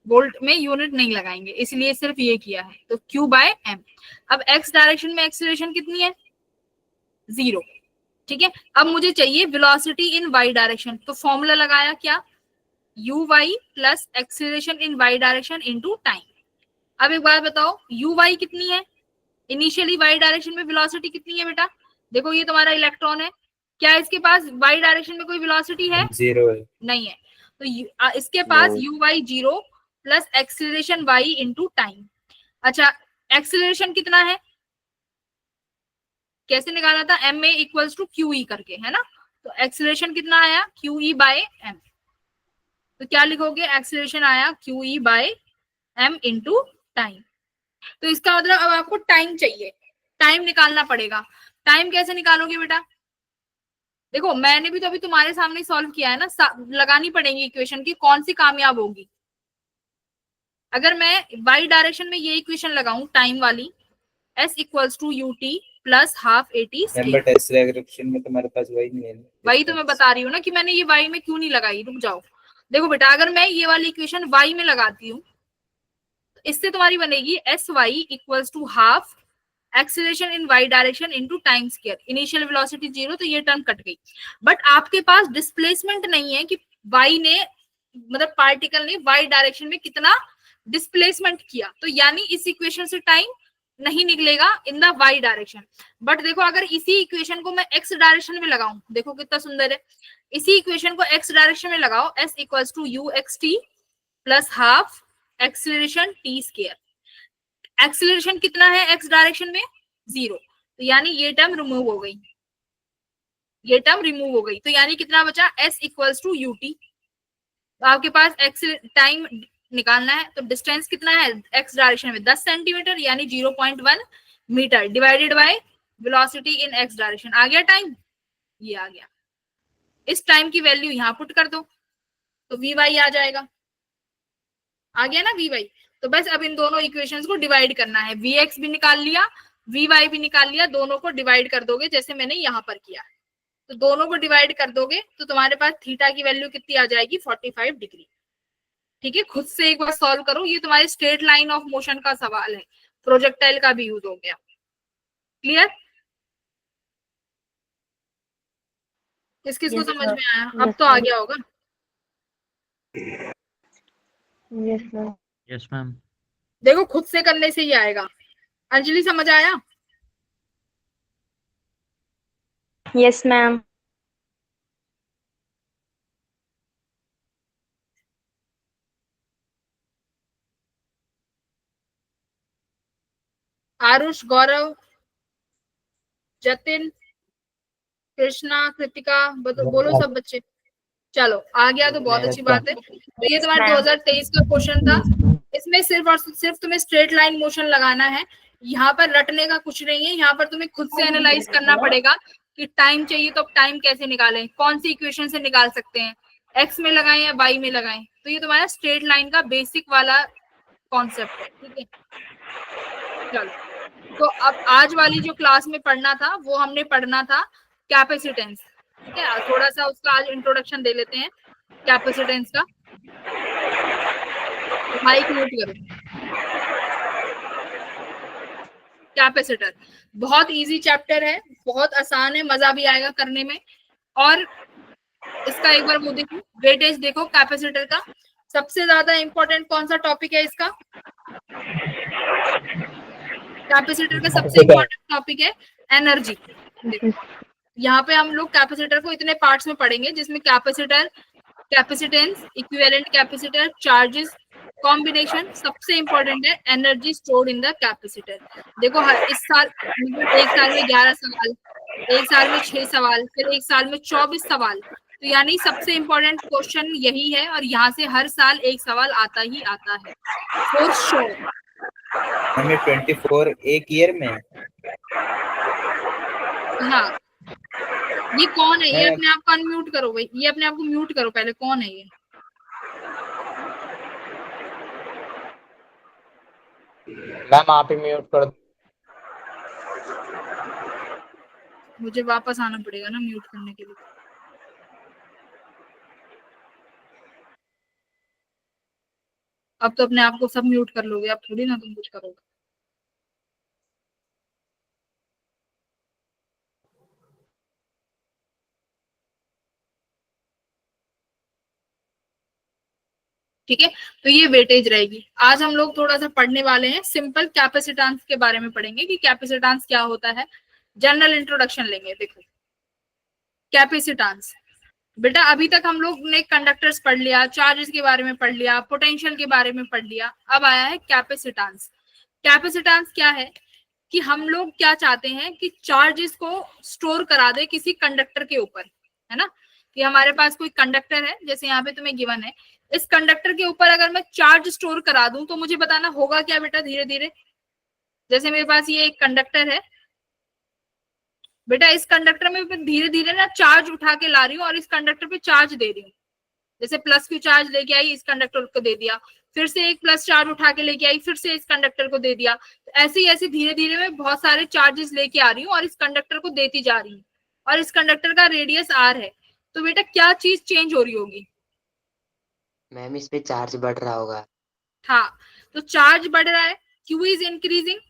वोल्ट में यूनिट नहीं लगाएंगे, इसलिए सिर्फ ये किया है, तो Q बाय M। अब एक्स डायरेक्शन में एक्सेलरेशन कितनी है 0। ठीक है, अब मुझे चाहिए वेलोसिटी इन वाई डायरेक्शन, तो फॉर्मूला लगाया क्या, uy plus acceleration in Y direction into time. अब एक बात बताओ uy कितनी है, इनिशियली वाई डायरेक्शन में वेलोसिटी कितनी है बेटा, देखो ये तुम्हारा इलेक्ट्रॉन है, क्या इसके पास y डायरेक्शन में कोई वेलोसिटी है? जीरो है। नहीं है। तो इसके पास No. uy 0 plus acceleration y into time. अच्छा, एक्सीलरेशन कितना है, कैसे निकाला था? ma इक्वल्स टू QE करके, है ना। तो एक्सीलरेशन कितना आया? QE by m। तो क्या लिखोगे? एक्सीलरेशन आया QE by m into time. तो इसका मतलब अब आपको टाइम चाहिए, टाइम निकालना पड़ेगा। टाइम कैसे निकालोगे बेटा? देखो मैंने भी तो अभी तुम्हारे सामने सॉल्व किया है ना, लगानी पड़ेगी इक्वेशन की, कौन सी कामयाब होगी। अगर मैं y डायरेक्शन में ये इक्वेशन लगाऊं टाइम वाली, s equals to ut plus half at square. But X direction में तुम्हारे पास वही नहीं है। वही तो मैं बता रही हूँ ना कि मैंने ये y में क्यों नहीं लगाई। रुक जाओ, देखो बेटा, अगर मैं ये वाली इक्वेशन y में लगाती हूँ, इससे तुम्हारी बनेगी sy equals to half acceleration in y direction into time square, initial velocity 0, तो ये टर्म कट गई। बट आपके पास डिस्प्लेसमेंट नहीं है कि y ने, मतलब पार्टिकल ने y डायरेक्शन में कितना डिस्प्लेसमेंट किया, तो यानी इस इक्वेशन से टाइम नहीं निकलेगा in the y direction. But देखो अगर इसी इक्वेशन को मैं x डायरेक्शन में लगाऊं, देखो कितना सुंदर है, इसी इक्वेशन को x डायरेक्शन में लगाओ, s equals to uxt plus half acceleration t square. Acceleration कितना है x डायरेक्शन में? 0, तो यानी ये टर्म रिमूव हो गई, ये टर्म रिमूव हो गई। तो यानी कितना बचा? s equals to ut। तो आपके पास टाइम निकालना है, तो डिस्टेंस कितना है x डायरेक्शन में? 10 सेंटीमीटर, यानी 0.1 metre divided by velocity in x direction. आ गया टाइम, ये आ गया। इस टाइम की वैल्यू यहाँ पुट कर दो तो vy आ जाएगा। आ गया ना vy। तो बस अब इन दोनों इक्वेशंस को डिवाइड करना है, vx भी निकाल लिया, vy भी निकाल लिया, दोनों को डिवाइड कर दोगे जैसे मैंने यहाँ पर किया। तो दोनों को डिवाइड कर दोगे तो तुम्हारे पास थीटा की वैल्यू कितनी आ जाएगी? 45 डिग्री। ठीक है, खुद से एक बार सॉल्व करो, ये तुम्हारे स्ट्रेट लाइन ऑफ मोशन का सवाल है, प्रोजेक्टाइल का भी यूज हो गया। क्लियर? किस किस को समझ में आया? अब तो आ गया होगा। Yes ma'am. Yes ma'am. देखो खुद से करने से ही आएगा। अंजलि समझ आया? Yes ma'am. आरुष, गौरव, जतिन, कृष्णा, कृतिका, बोलो सब बच्चे। चलो आ गया तो बहुत अच्छी बात है। तो ये तुम्हारा 2023 का क्वेश्चन था। इसमें सिर्फ और सिर्फ तुम्हें स्ट्रेट लाइन मोशन लगाना है, यहाँ पर रटने का कुछ नहीं है। यहाँ पर तुम्हें खुद से एनालाइज करना पड़ेगा कि टाइम चाहिए तो टाइम कैसे निकालें, कौन सी इक्वेशन से निकाल सकते हैं, एक्स में लगाएं या वाई में लगाएं। तो ये तुम्हारा स्ट्रेट लाइन का बेसिक वाला कॉन्सेप्ट है। ठीक है, चलो तो अब आज वाली जो क्लास में पढ़ना था वो हमने पढ़ना था कैपेसिटेंस। ठीक है, थोड़ा सा उसका आज इंट्रोडक्शन दे लेते हैं कैपेसिटेंस का। माइक म्यूट करो। कैपेसिटर बहुत इजी चैप्टर है, बहुत आसान है, मजा भी आएगा करने में। और इसका एक बार वो देखो, वेटेज देखो कैपेसिटर का। सबसे ज्यादा इंपॉर्टेंट कौन सा टॉपिक है इसका? कैपेसिटर का सबसे इंपॉर्टेंट टॉपिक है एनर्जी। यहाँ पे हम लोग कैपेसिटर को इतने पार्ट्स में पढ़ेंगे जिसमें capacitor, capacitance, equivalent capacitor, charges, combination, सबसे इंपॉर्टेंट है energy stored in the capacitor. देखो इस साल एक साल में 11 सवाल, एक साल में 6 सवाल, फिर एक साल में 24 सवाल। तो यानी सबसे इंपॉर्टेंट क्वेश्चन यही है और यहाँ से हर साल एक सवाल आता ही आता है फॉर श्योर। हमें 24 एक ईयर में। हाँ, ये कौन है? ये अपने आप को अनम्यूट करो भाई, ये अपने आप को म्यूट करो पहले। कौन है ये? मैम आप ही म्यूट कर दो। मुझे वापस आना पड़ेगा ना म्यूट करने के लिए। अब तो अपने आप को सब म्यूट कर लोगे, अब थोड़ी ना तुम कुछ करोगे। ठीक है, तो ये वेटेज रहेगी। आज हम लोग थोड़ा सा पढ़ने वाले हैं, सिंपल कैपेसिटेंस के बारे में पढ़ेंगे कि कैपेसिटेंस क्या होता है। जनरल इंट्रोडक्शन लेंगे। देखो कैपेसिटेंस। बेटा अभी तक हम लोग ने कंडक्टर्स पढ़ लिया, चार्जेस के बारे में पढ़ लिया, पोटेंशियल के बारे में पढ़ लिया, अब आया है कैपेसिटेंस। कैपेसिटेंस क्या है कि हम लोग क्या चाहते हैं कि चार्जेस को स्टोर करा दे किसी कंडक्टर के ऊपर, है ना। कि हमारे पास कोई कंडक्टर है, जैसे यहाँ पे तुम्हें गिवन है, इस कंडक्टर के ऊपर अगर मैं चार्ज स्टोर करा दूं तो मुझे बताना होगा क्या बेटा धीरे धीरे। जैसे मेरे पास ये एक कंडक्टर है बेटा, इस कंडक्टर में मैं धीरे धीरे ना चार्ज उठा के ला रही हूँ और इस कंडक्टर पे चार्ज दे रही हूँ। जैसे प्लस क्यू चार्ज लेके आई, इस कंडक्टर को दे दिया, फिर से एक प्लस चार्ज उठा के लेके आई, फिर से इस कंडक्टर को दे दिया। तो ऐसे ही ऐसे धीरे धीरे मैं बहुत सारे चार्जेस लेके आ रही हूँ और इस कंडक्टर को देती जा रही हूँ, और इस कंडक्टर का रेडियस आर है। तो बेटा क्या चीज चेंज हो रही होगी? मैम इस पे चार्ज बढ़ रहा होगा। हाँ, तो चार्ज बढ़ रहा है, क्यू इज इंक्रीजिंग।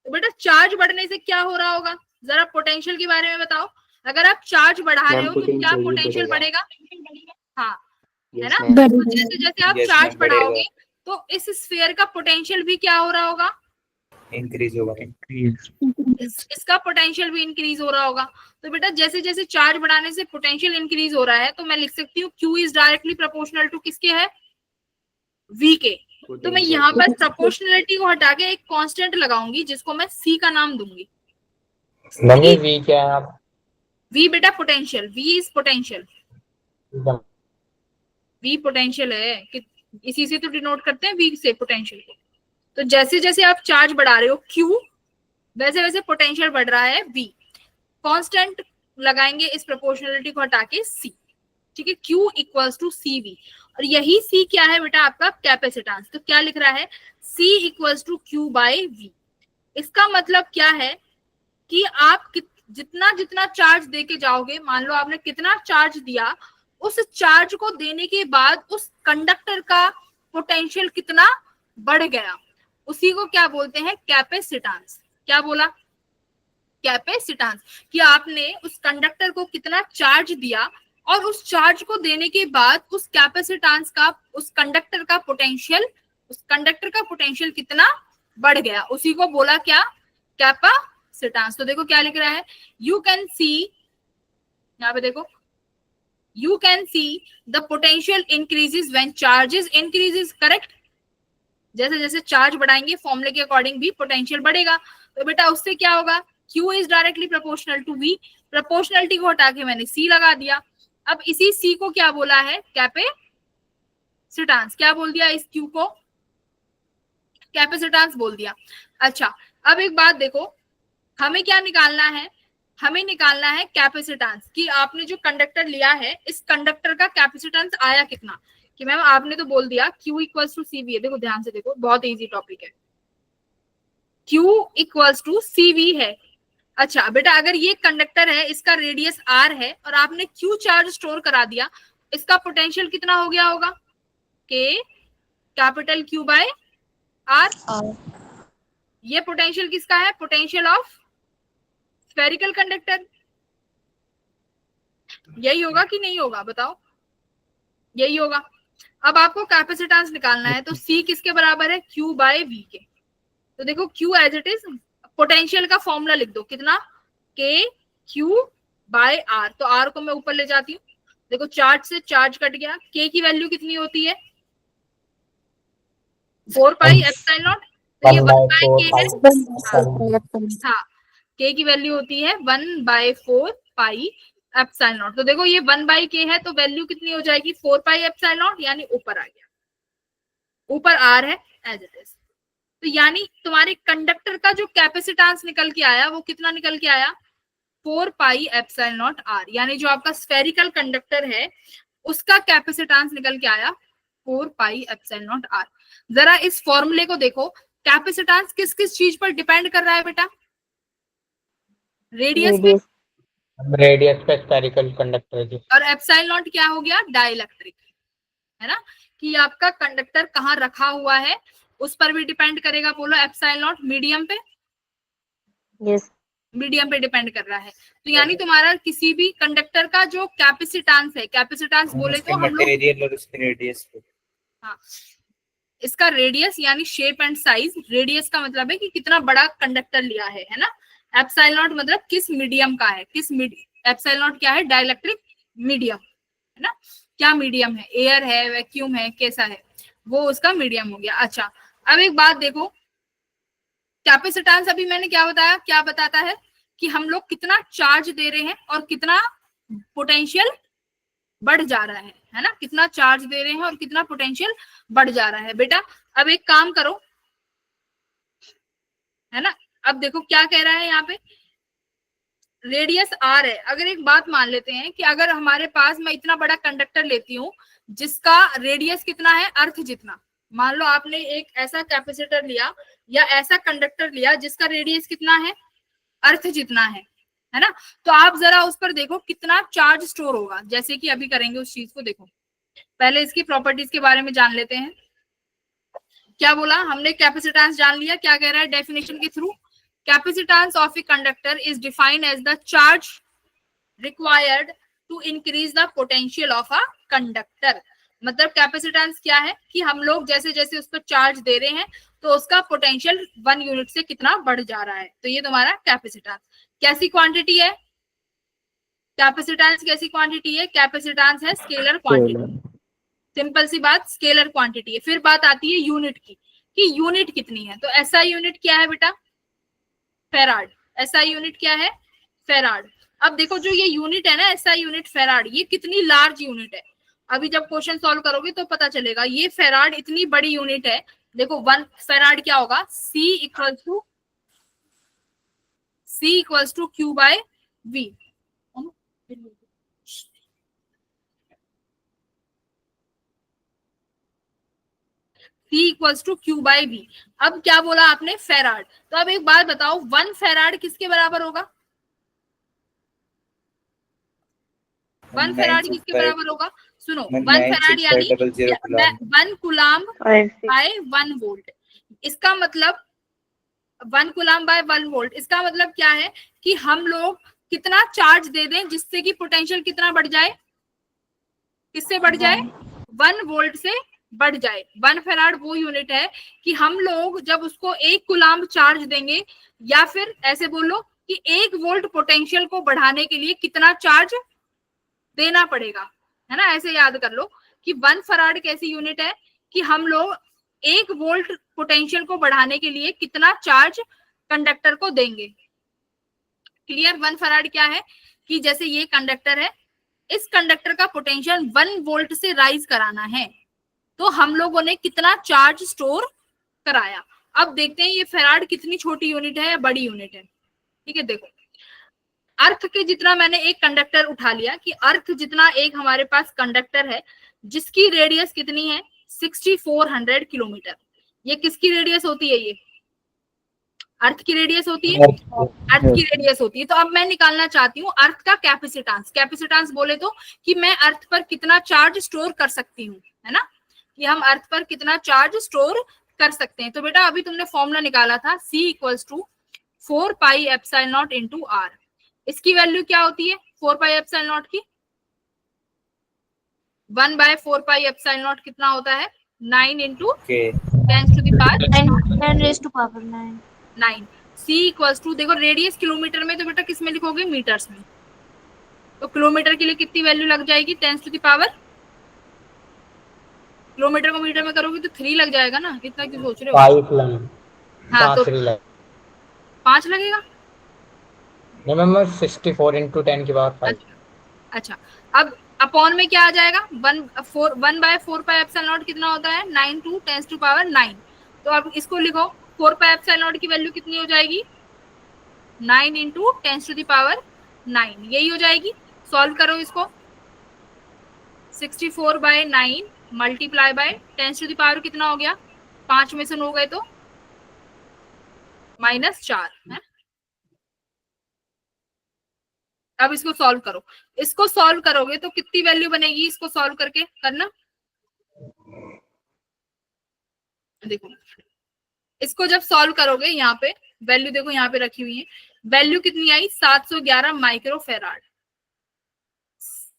तो बेटा चार्ज बढ़ने से क्या हो रहा होगा, जरा पोटेंशियल के बारे में बताओ। अगर आप चार्ज बढ़ा रहे हो तो क्या पोटेंशियल बढ़ेगा? हाँ, है ना। तो जैसे जैसे आप चार्ज बढ़ाओगे तो इस स्फीयर का पोटेंशियल भी क्या हो रहा होगा? इंक्रीज होगा। इसका पोटेंशियल भी इंक्रीज हो रहा होगा। तो बेटा जैसे जैसे चार्ज बढ़ाने से पोटेंशियल इंक्रीज हो रहा है, तो मैं लिख सकती हूँ Q is directly proportional to किसके है? V के। तो मैं यहाँ पर प्रोपोर्शनलिटी को हटा के एक कांस्टेंट लगाऊंगी जिसको मैं C का नाम दूंगी। मम्मी V क्या है आप? V बेटा potential, V is potential, V potential है कि इसी से तो डिनोट करते हैं V से पोटेंशियल को। तो जैसे जैसे आप चार्ज बढ़ा रहे हो Q, वैसे वैसे पोटेंशियल बढ़ रहा है V। कांस्टेंट लगाएंगे इस प्रोपोर्शनलिटी को हटा के C, ठीक है। Q इक्वल्स टू CV, और यही C क्या है बेटा? आपका कैपेसिटेंस। तो क्या लिख रहा है? C equals to Q by V। इसका मतलब क्या है कि आप जितना जितना चार्ज देके जाओगे, मान लो आपने कितना चार्ज दिया, उस चार्ज को देने के बाद उस कंडक्टर का पोटेंशियल कितना बढ़ गया, उसी को क्या बोलते हैं? कैपेसिटेंस। क्या बोला? कैपेसिटेंस। कि आपने उस कंडक्टर को कितना चार्ज दिया और उस चार्ज को देने के बाद उस कैपेसिटेंस का, उस कंडक्टर का पोटेंशियल कितना बढ़ गया, उसी को बोला क्या? कैपेसिटेंस। तो देखो क्या लिख रहा है, यू कैन सी, यहाँ पे देखो, you can see the potential increases when charges increases, correct. जैसे जैसे चार्ज बढ़ाएंगे फॉर्मूले के अकॉर्डिंग भी पोटेंशियल बढ़ेगा। तो बेटा उससे क्या होगा? Q is directly proportional to V। Proportionality को हटा के मैंने C लगा दिया। अब इसी C को क्या बोला है? कैपेसिटेंस। क्या बोल दिया इस Q को? कैपेसिटेंस बोल दिया। अच्छा, अब एक बात देखो, हमें क्या निकालना है? हमें निकालना है कैपेसिटेंस, कि आपने जो कंडक्टर लिया है इस कंडक्टर का कैपेसिटेंस आया कितना। कि मैम आपने तो बोल दिया Q इक्वल्स टू CV है। देखो ध्यान से देखो, बहुत इजी टॉपिक है। Q इक्वल्स टू CV है। अच्छा बेटा अगर ये कंडक्टर है, इसका रेडियस R है और आपने Q चार्ज स्टोर करा दिया, इसका पोटेंशियल कितना हो गया होगा? K capital Q by R। ये पोटेंशियल किसका है? Potential of spherical conductor. यही होगा कि नहीं होगा बताओ? यही होगा। अब आपको कैपेसिटेंस निकालना है, तो C किसके बराबर है? Q बाय V के। तो देखो Q as it is, potential का फॉर्मूला लिख दो, कितना? K Q by R। तो R को मैं ऊपर ले जाती हूँ, देखो चार्ज से चार्ज कट गया। K की वैल्यू कितनी होती है? 4 पाई एप्सिलॉन नॉट। तो ये 1 बाय K है। हाँ, K की वैल्यू होती है 1/4 पाई एप्सिलॉन नॉट। तो देखो ये 1/K है, तो वैल्यू कितनी हो जाएगी? 4 पाई एप्सिलॉन नॉट, यानी ऊपर आ गया, ऊपर R है एज इट इज। तो यानी तुम्हारे कंडक्टर का जो कैपेसिटेंस निकल के आया वो कितना निकल के आया? 4 पाई एप्सिलॉन नॉट R। यानी जो आपका स्फेरिकल कंडक्टर है उसका कैपेसिटेंस निकल के आया 4 पाई एप्सिलॉन नॉट R। जरा इस फॉर्मूले को देखो, कैपेसिटेंस किस किस चीज पर डिपेंड कर रहा है बेटा? रेडियस पे, रेडियस पे स्फेरिकल कंडक्टर की। और एप्सिलॉन नॉट क्या हो गया? डाइलेक्ट्रिक, है ना। कि आपका कंडक्टर कहाँ रखा हुआ है उस पर भी डिपेंड करेगा। बोलो एप्सिलॉन नॉट मीडियम पे, यस, मीडियम पे डिपेंड कर रहा है। तो यानी तुम्हारा किसी भी कंडक्टर का जो कैपेसिटेंस है, कैपेसिटेंस बोले तो हम लोग, मटेरियल और उसके रेडियस पे। हाँ, इसका रेडियस यानी शेप एंड साइज। रेडियस का मतलब है कि कितना बड़ा कंडक्टर लिया है ना। एप्सिलॉन नॉट मतलब किस मीडियम का है, किस एप्सिलॉन नॉट क्या है? डाइलेक्ट्रिक मीडियम है ना। क्या मीडियम है? एयर है, वैक्यूम है, कैसा है? वो उसका मीडियम हो गया। अच्छा अब एक बात देखो, कैपेसिटेंस अभी मैंने क्या बताया, क्या बताता है कि हम लोग कितना चार्ज दे रहे हैं और कितना पोटेंशियल बढ़ जा रहा है ना, कितना चार्ज दे रहे हैं और कितना पोटेंशियल बढ़ जा रहा है। बेटा अब एक काम करो, है ना, अब देखो क्या कह रहा है यहाँ पे, रेडियस आर है। अगर एक बात मान लेते हैं कि अगर हमारे पास मैं इतना बड़ा कंडक्टर लेती हूँ जिसका रेडियस कितना है? अर्थ जितना। मान लो आपने एक ऐसा कैपेसिटर लिया या ऐसा कंडक्टर लिया जिसका रेडियस कितना है? अर्थ जितना है ना। तो आप जरा उस पर देखो कितना चार्ज स्टोर होगा, जैसे कि अभी करेंगे उस चीज को। देखो पहले इसकी प्रॉपर्टीज के बारे में जान लेते हैं। क्या बोला हमने? कैपेसिटेंस जान लिया। क्या कह रहा है डेफिनेशन के through? Capacitance of a conductor is defined as the charge required to increase the potential of a conductor. मतलब कैपेसिटेंस क्या है कि हम लोग जैसे जैसे उस पर चार्ज दे रहे हैं तो उसका पोटेंशियल 1 यूनिट से कितना बढ़ जा रहा है। तो ये तुम्हारा कैपेसिटेंस कैसी क्वांटिटी है? कैपेसिटेंस कैसी क्वांटिटी है? कैपेसिटेंस है स्केलर क्वांटिटी। सिंपल सी बात, स्केलर क्वांटिटी है। फिर बात आती है यूनिट की कि यूनिट कितनी है। तो एसआई यूनिट क्या है बेटा? फेराड। एसआई यूनिट क्या है? फेराड। अब देखो जो ये यूनिट है ना एसआई यूनिट फेराड, ये कितनी लार्ज यूनिट है। अभी जब क्वेश्चन सॉल्व करोगे तो पता चलेगा। ये फेराड इतनी बड़ी यूनिट है। देखो 1 फेराड क्या होगा? C equals to Q by V। C equals to Q by V। अब क्या बोला आपने? फेराड। तो अब एक बात बताओ, 1 फेराड किसके बराबर होगा? 1 फेराड किसके बराबर होगा? सुनो 1 फेराड यानी 1 कूलाम्ब बाय 1 वोल्ट। इसका मतलब 1 कूलाम्ब बाय 1 वोल्ट, इसका मतलब क्या है कि हम लोग कितना चार्ज दे दें जिससे कि पोटेंशियल कितना बढ़ जाए? किससे बढ़ जाए? 1 वोल्ट से बढ़ जाए। 1 फेराड वो यूनिट है कि हम लोग जब उसको 1 कूलाम्ब चार्ज देंगे, या फिर ऐसे बोलो कि 1 वोल्ट पोटेंशियल को बढ़ाने के लिए कितना चार्ज देना पड़ेगा, है ना। ऐसे याद कर लो कि 1 फराड कैसी यूनिट है कि हम लोग 1 वोल्ट पोटेंशियल को बढ़ाने के लिए कितना चार्ज कंडक्टर को देंगे। क्लियर? 1 फराड क्या है कि जैसे ये कंडक्टर है, इस कंडक्टर का पोटेंशियल 1 वोल्ट से राइज कराना है, तो हम लोगों ने कितना चार्ज स्टोर कराया। अब देखते हैं ये फराड कितनी छोटी यूनिट है या बड़ी यूनिट है। ठीक है, देखो अर्थ के जितना मैंने एक कंडक्टर उठा लिया कि अर्थ जितना एक हमारे पास कंडक्टर है जिसकी रेडियस कितनी है? 6400 किलोमीटर। ये किसकी रेडियस होती है? ये अर्थ की रेडियस होती है। अर्थ की रेडियस होती है। तो अब मैं निकालना चाहती हूँ अर्थ का कैपेसिटेंस। कैपेसिटेंस बोले तो कि मैं अर्थ पर कितना चार्ज स्टोर कर सकती हूँ, है ना, कि हम अर्थ पर कितना चार्ज स्टोर कर सकते हैं। तो बेटा अभी तुमने फॉर्मूला निकाला था C equals to 4 pi epsilon naught into R। इसकी वैल्यू क्या होती है 4 पाई एप्सिलॉन नॉट की? 1 बाय 4 पाई एप्सिलॉन नॉट कितना होता है? 9 into 10 to the power 9। C equals to, देखो रेडियस किलोमीटर में, तो बेटा किस में लिखोगे? मीटर्स में। तो किलोमीटर के लिए कितनी वैल्यू लग जाएगी? 10 टू द पावर, किलोमीटर को मीटर में करोगे तो 3 लग जाएगा ना। कितना क्यों सोच रहे हो? 5 हाँ तो 5 लगेगा। नहीं मैम 64 इंटू 10 की बात 5। अच्छा अब अपॉन में क्या आ जाएगा? 1 बाय 4 पाई एप्सिलॉन नॉट कितना होता है? 9 टू 10 टू पावर 9। तो अब इसको लिखो 4 पाई एप्सिलॉन नॉट की वैल्यू कितनी हो जाएगी? 9 इंटू 10 टू द पावर 9, यही हो जाएगी। सॉल्व करो इसको। 64 by 9 multiply by 10 to the power कितना हो गया? 5 में से 9 गए तो -4 है। अब इसको सॉल्व करो। इसको सॉल्व करोगे तो कितनी वैल्यू बनेगी? इसको सॉल्व करके करना। देखो इसको जब सॉल्व करोगे, यहाँ पे वैल्यू देखो यहाँ पे रखी हुई है। वैल्यू कितनी आई? 711 माइक्रोफेराड।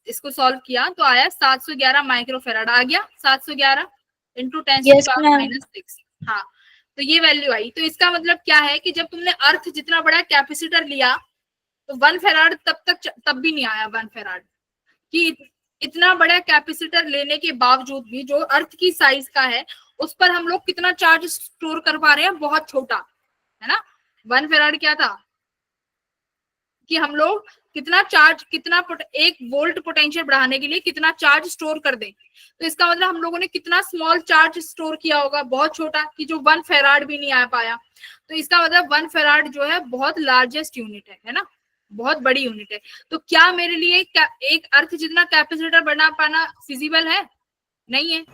इसको सॉल्व किया तो आया 711 माइक्रोफेराड। आ गया 711 इंटू 10 -6। हाँ तो ये वैल्यू आई। तो इसका मतलब क्या है कि जब तुमने अर्थ जितना बड़ा कैपेसिटर लिया तो 1 फेराड तब भी नहीं आया 1 फेराड कि इतना बड़ा कैपेसिटर लेने के बावजूद भी जो अर्थ की साइज का है उस पर हम लोग कितना चार्ज स्टोर कर पा रहे हैं, बहुत छोटा, है ना। 1 फेराड क्या था कि हम लोग कितना चार्ज, कितना 1 वोल्ट पोटेंशियल बढ़ाने के लिए कितना चार्ज स्टोर कर दें। तो इसका मतलब हम लोगों ने कितना स्मॉल चार्ज स्टोर किया होगा, बहुत छोटा, कि जो 1 फेराड भी नहीं आ पाया। तो इसका मतलब 1 फेराड जो है बहुत लार्जेस्ट यूनिट है ना, बहुत बड़ी यूनिट है। तो क्या मेरे लिए एक अर्थ जितना कैपेसिटर बना पाना फिजिबल है? नहीं है,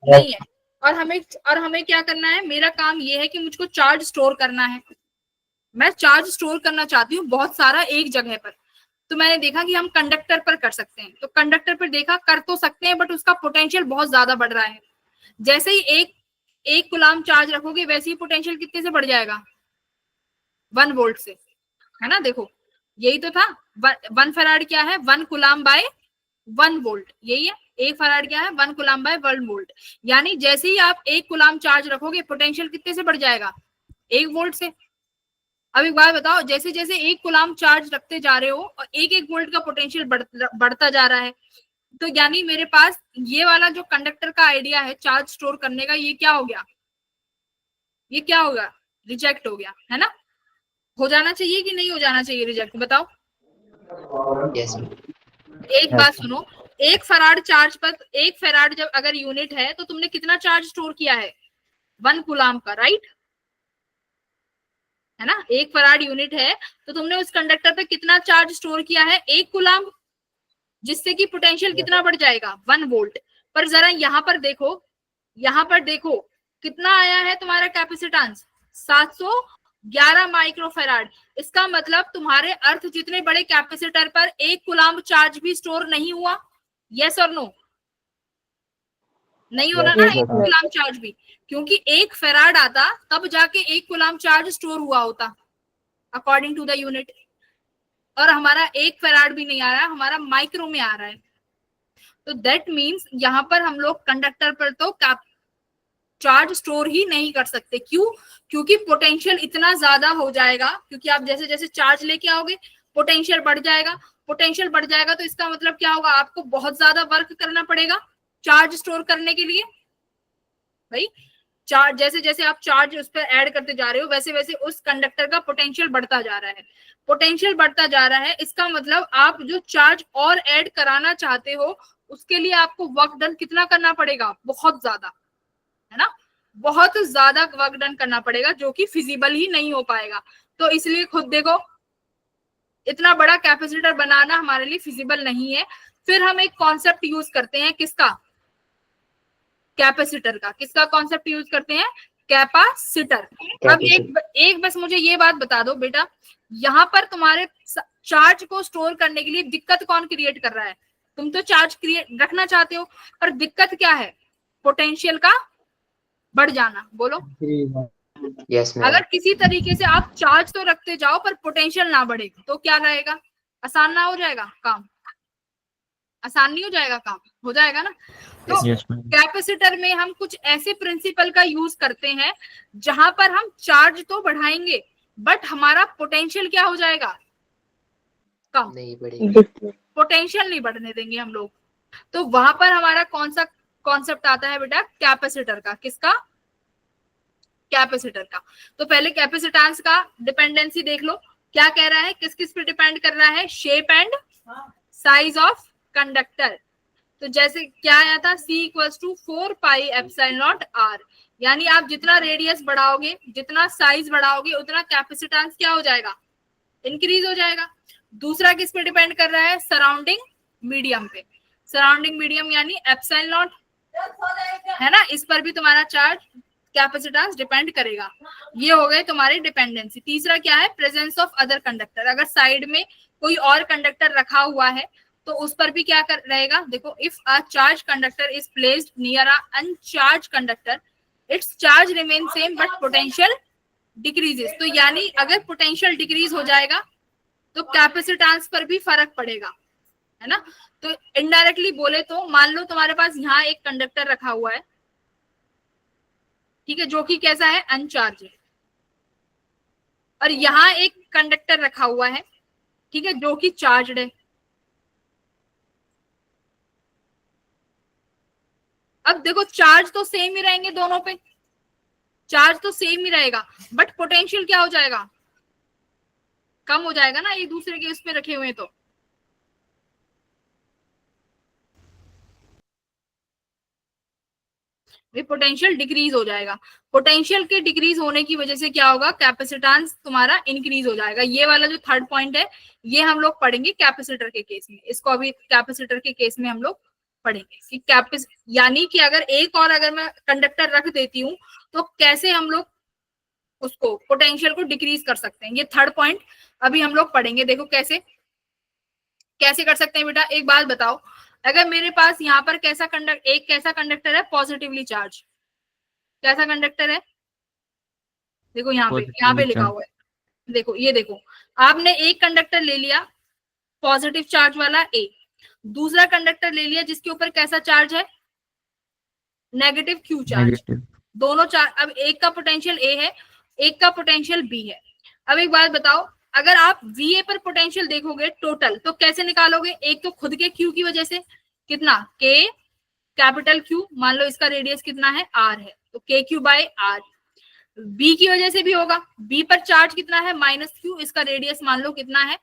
नहीं है। और हमें क्या करना है, मेरा काम ये है कि मुझको चार्ज स्टोर करना है। मैं चार्ज स्टोर करना चाहती हूँ बहुत सारा एक जगह पर। तो मैंने देखा कि हम कंडक्टर पर कर सकते हैं, तो कंडक्टर पर देखा कर तो सकते हैं, बट उसका पोटेंशियल बहुत ज्यादा बढ़ रहा है। जैसे ही एक कुलाम चार्ज रखोगे वैसे ही पोटेंशियल कितने से बढ़ जाएगा, 1 वोल्ट से, है ना। देखो यही तो था, 1 फराड क्या है, 1 कुलाम बाय 1 वोल्ट, यही है। 1 फराड क्या है, 1 कुलाम बाय 1 वोल्ट। यानी जैसे ही आप 1 कुलाम चार्ज रखोगे पोटेंशियल कितने से बढ़ जाएगा, 1 वोल्ट से। अब एक बात बताओ, जैसे जैसे 1 कुलाम चार्ज रखते जा रहे हो और 1 वोल्ट का पोटेंशियल बढ़ता जा रहा है, तो यानी मेरे पास ये वाला जो कंडक्टर का आइडिया है चार्ज स्टोर करने का, ये क्या हो गया, ये क्या होगा, रिजेक्ट हो गया, है ना। हो जाना चाहिए कि नहीं हो जाना चाहिए रिजेक्ट, बताओ। यस एक बात सुनो, 1 फराड चार्ज पर, 1 फराड जब अगर यूनिट है तो तुमने कितना चार्ज स्टोर किया है, 1 कुलाम का, राइट, है ना। 1 फराड यूनिट है तो तुमने उस कंडक्टर पे कितना चार्ज स्टोर किया है, 1 कुलाम, जिससे कि पोटेंशियल कितना बढ़ जाएगा, 1 वोल्ट। पर जरा यहाँ पर देखो, यहाँ पर देखो कितना आया है तुम्हारा कैपेसिटेंस, 711 माइक्रोफेराड। इसका मतलब तुम्हारे अर्थ जितने बड़े कैपेसिटर पर 1 कुलाम चार्ज भी स्टोर नहीं हुआ, यस और नो, नहीं हो रहा ना 1 कुलाम चार्ज भी, क्योंकि 1 फेराड आता तब जाके 1 कुलाम चार्ज स्टोर हुआ होता अकॉर्डिंग टू द यूनिट। और हमारा 1 फेराड भी नहीं आ रहा, हमारा माइक्रो में आ रहा है। तो दैट मीन्स यहाँ पर हम लोग कंडक्टर पर तो चार्ज स्टोर ही नहीं कर सकते। क्यों? क्योंकि पोटेंशियल इतना ज्यादा हो जाएगा, क्योंकि आप जैसे जैसे चार्ज लेके आओगे पोटेंशियल बढ़ जाएगा, पोटेंशियल बढ़ जाएगा तो इसका मतलब क्या होगा, आपको बहुत ज्यादा वर्क करना पड़ेगा चार्ज स्टोर करने के लिए। भाई चार्ज जैसे जैसे आप चार्ज उस पर ऐड करते जा रहे हो वैसे वैसे उस कंडक्टर का पोटेंशियल बढ़ता जा रहा है, पोटेंशियल बढ़ता जा रहा है। इसका मतलब आप जो चार्ज और ऐड कराना चाहते हो उसके लिए आपको वर्क डन कितना करना पड़ेगा, बहुत ज्यादा, है ना, बहुत ज्यादा वर्क डन करना पड़ेगा, जो कि फिजिबल ही नहीं हो पाएगा। तो इसलिए खुद देखो इतना बड़ा कैपेसिटर बनाना हमारे लिए फिजिबल नहीं है। फिर हम एक कॉन्सेप्ट यूज करते हैं, किसका, कैपेसिटर का। किसका कॉन्सेप्ट यूज करते हैं, कैपेसिटर। अब एक बस मुझे ये बात बता दो बेटा, यहाँ पर तुम्हारे चार्ज को स्टोर करने के लिए दिक्कत कौन क्रिएट कर रहा है, तुम तो चार्ज क्रिएट रखना चाहते हो, पर दिक्कत क्या है, पोटेंशियल का बढ़ जाना। बोलो यस मैम। अगर किसी तरीके से आप चार्ज तो रखते जाओ पर पोटेंशियल ना बढ़े तो क्या रहेगा, आसान ना हो जाएगा काम, आसान नहीं हो जाएगा काम, हो जाएगा ना। तो कैपेसिटर में हम कुछ ऐसे प्रिंसिपल का यूज करते हैं जहां पर हम चार्ज तो बढ़ाएंगे बट हमारा पोटेंशियल क्या हो जाएगा, कम, नहीं बढ़ेगा, पोटेंशियल नहीं बढ़ने देंगे हम लोग। तो वहां पर हमारा कौन सा कॉन्सेप्ट आता है बेटा, कैपेसिटर का। किसका, कैपेसिटर का। तो पहले कैपेसिटेंस का डिपेंडेंसी देख लो, क्या कह रहा है, किस किस पे डिपेंड कर रहा है, shape and size of conductor. तो जैसे क्या आया था, C = 4 pi epsilon not R, यानी आप जितना रेडियस बढ़ाओगे, जितना साइज बढ़ाओगे, उतना कैपेसिटेंस क्या हो जाएगा, इंक्रीज हो जाएगा। दूसरा किस पे डिपेंड कर रहा है, सराउंडिंग मीडियम पे। सराउंडिंग मीडियम यानी एप्सिलॉन नॉट, है ना, इस पर भी तुम्हारा चार्ज कैपेसिटेंस डिपेंड करेगा। ये हो गए तुम्हारे डिपेंडेंसी। तीसरा क्या है, प्रेजेंस ऑफ अदर कंडक्टर। अगर साइड में कोई और कंडक्टर रखा हुआ है तो उस पर भी क्या कर रहेगा, देखो, if a charge conductor is placed near a अनचार्ज conductor it's charge remain same but potential decreases. तो यानी अगर पोटेंशियल डिक्रीज हो जाएगा तो कैपेसिटेंस पर भी फर्क पड़ेगा, है ना। तो इनडायरेक्टली बोले तो मान लो तुम्हारे पास यहाँ एक कंडक्टर रखा हुआ है, ठीक है, जो कि कैसा है, अनचार्ज है, और यहाँ एक कंडक्टर रखा हुआ है, ठीक है, जो कि चार्जड है। अब देखो चार्ज तो सेम ही रहेंगे दोनों पे, चार्ज तो सेम ही रहेगा, बट पोटेंशियल क्या हो जाएगा, कम हो जाएगा ना, एक दूसरे के उस पे रखे हुए तो। पोटेंशियल डिक्रीज हो जाएगा। पोटेंशियल के डिक्रीज होने की वजह से क्या होगा, कैपेसिटेंस तुम्हारा इंक्रीज हो जाएगा। ये वाला जो थर्ड पॉइंट है ये हम लोग पढ़ेंगे कैपेसिटर के केस में, इसको अभी कैपेसिटर के केस में हम लोग पढ़ेंगे कि यानी कि अगर एक और अगर मैं कंडक्टर रख देती हूँ तो कैसे हम लोग उसको पोटेंशियल को डिक्रीज कर सकते हैं, ये थर्ड पॉइंट अभी हम लोग पढ़ेंगे। देखो कैसे कैसे कर सकते हैं बेटा, एक बात बताओ, अगर मेरे पास यहाँ पर एक कैसा कंडक्टर है, पॉजिटिवली चार्ज, कैसा कंडक्टर है, देखो यहाँ पे लिखा हुआ है, देखो ये देखो, आपने एक कंडक्टर ले लिया पॉजिटिव चार्ज वाला ए, दूसरा कंडक्टर ले लिया जिसके ऊपर कैसा चार्ज है, नेगेटिव क्यू चार्ज, दोनों चार्ज। अब एक का पोटेंशियल ए है, एक का पोटेंशियल बी है। अब एक बात बताओ, अगर आप VA पर पोटेंशियल देखोगे टोटल तो कैसे निकालोगे, एक तो खुद के Q की वजह से, कितना K कैपिटल Q, मान लो इसका रेडियस कितना है R है, तो KQ बाय R। B की वजह से भी होगा, B पर चार्ज कितना है -Q, इसका रेडियस मान लो कितना है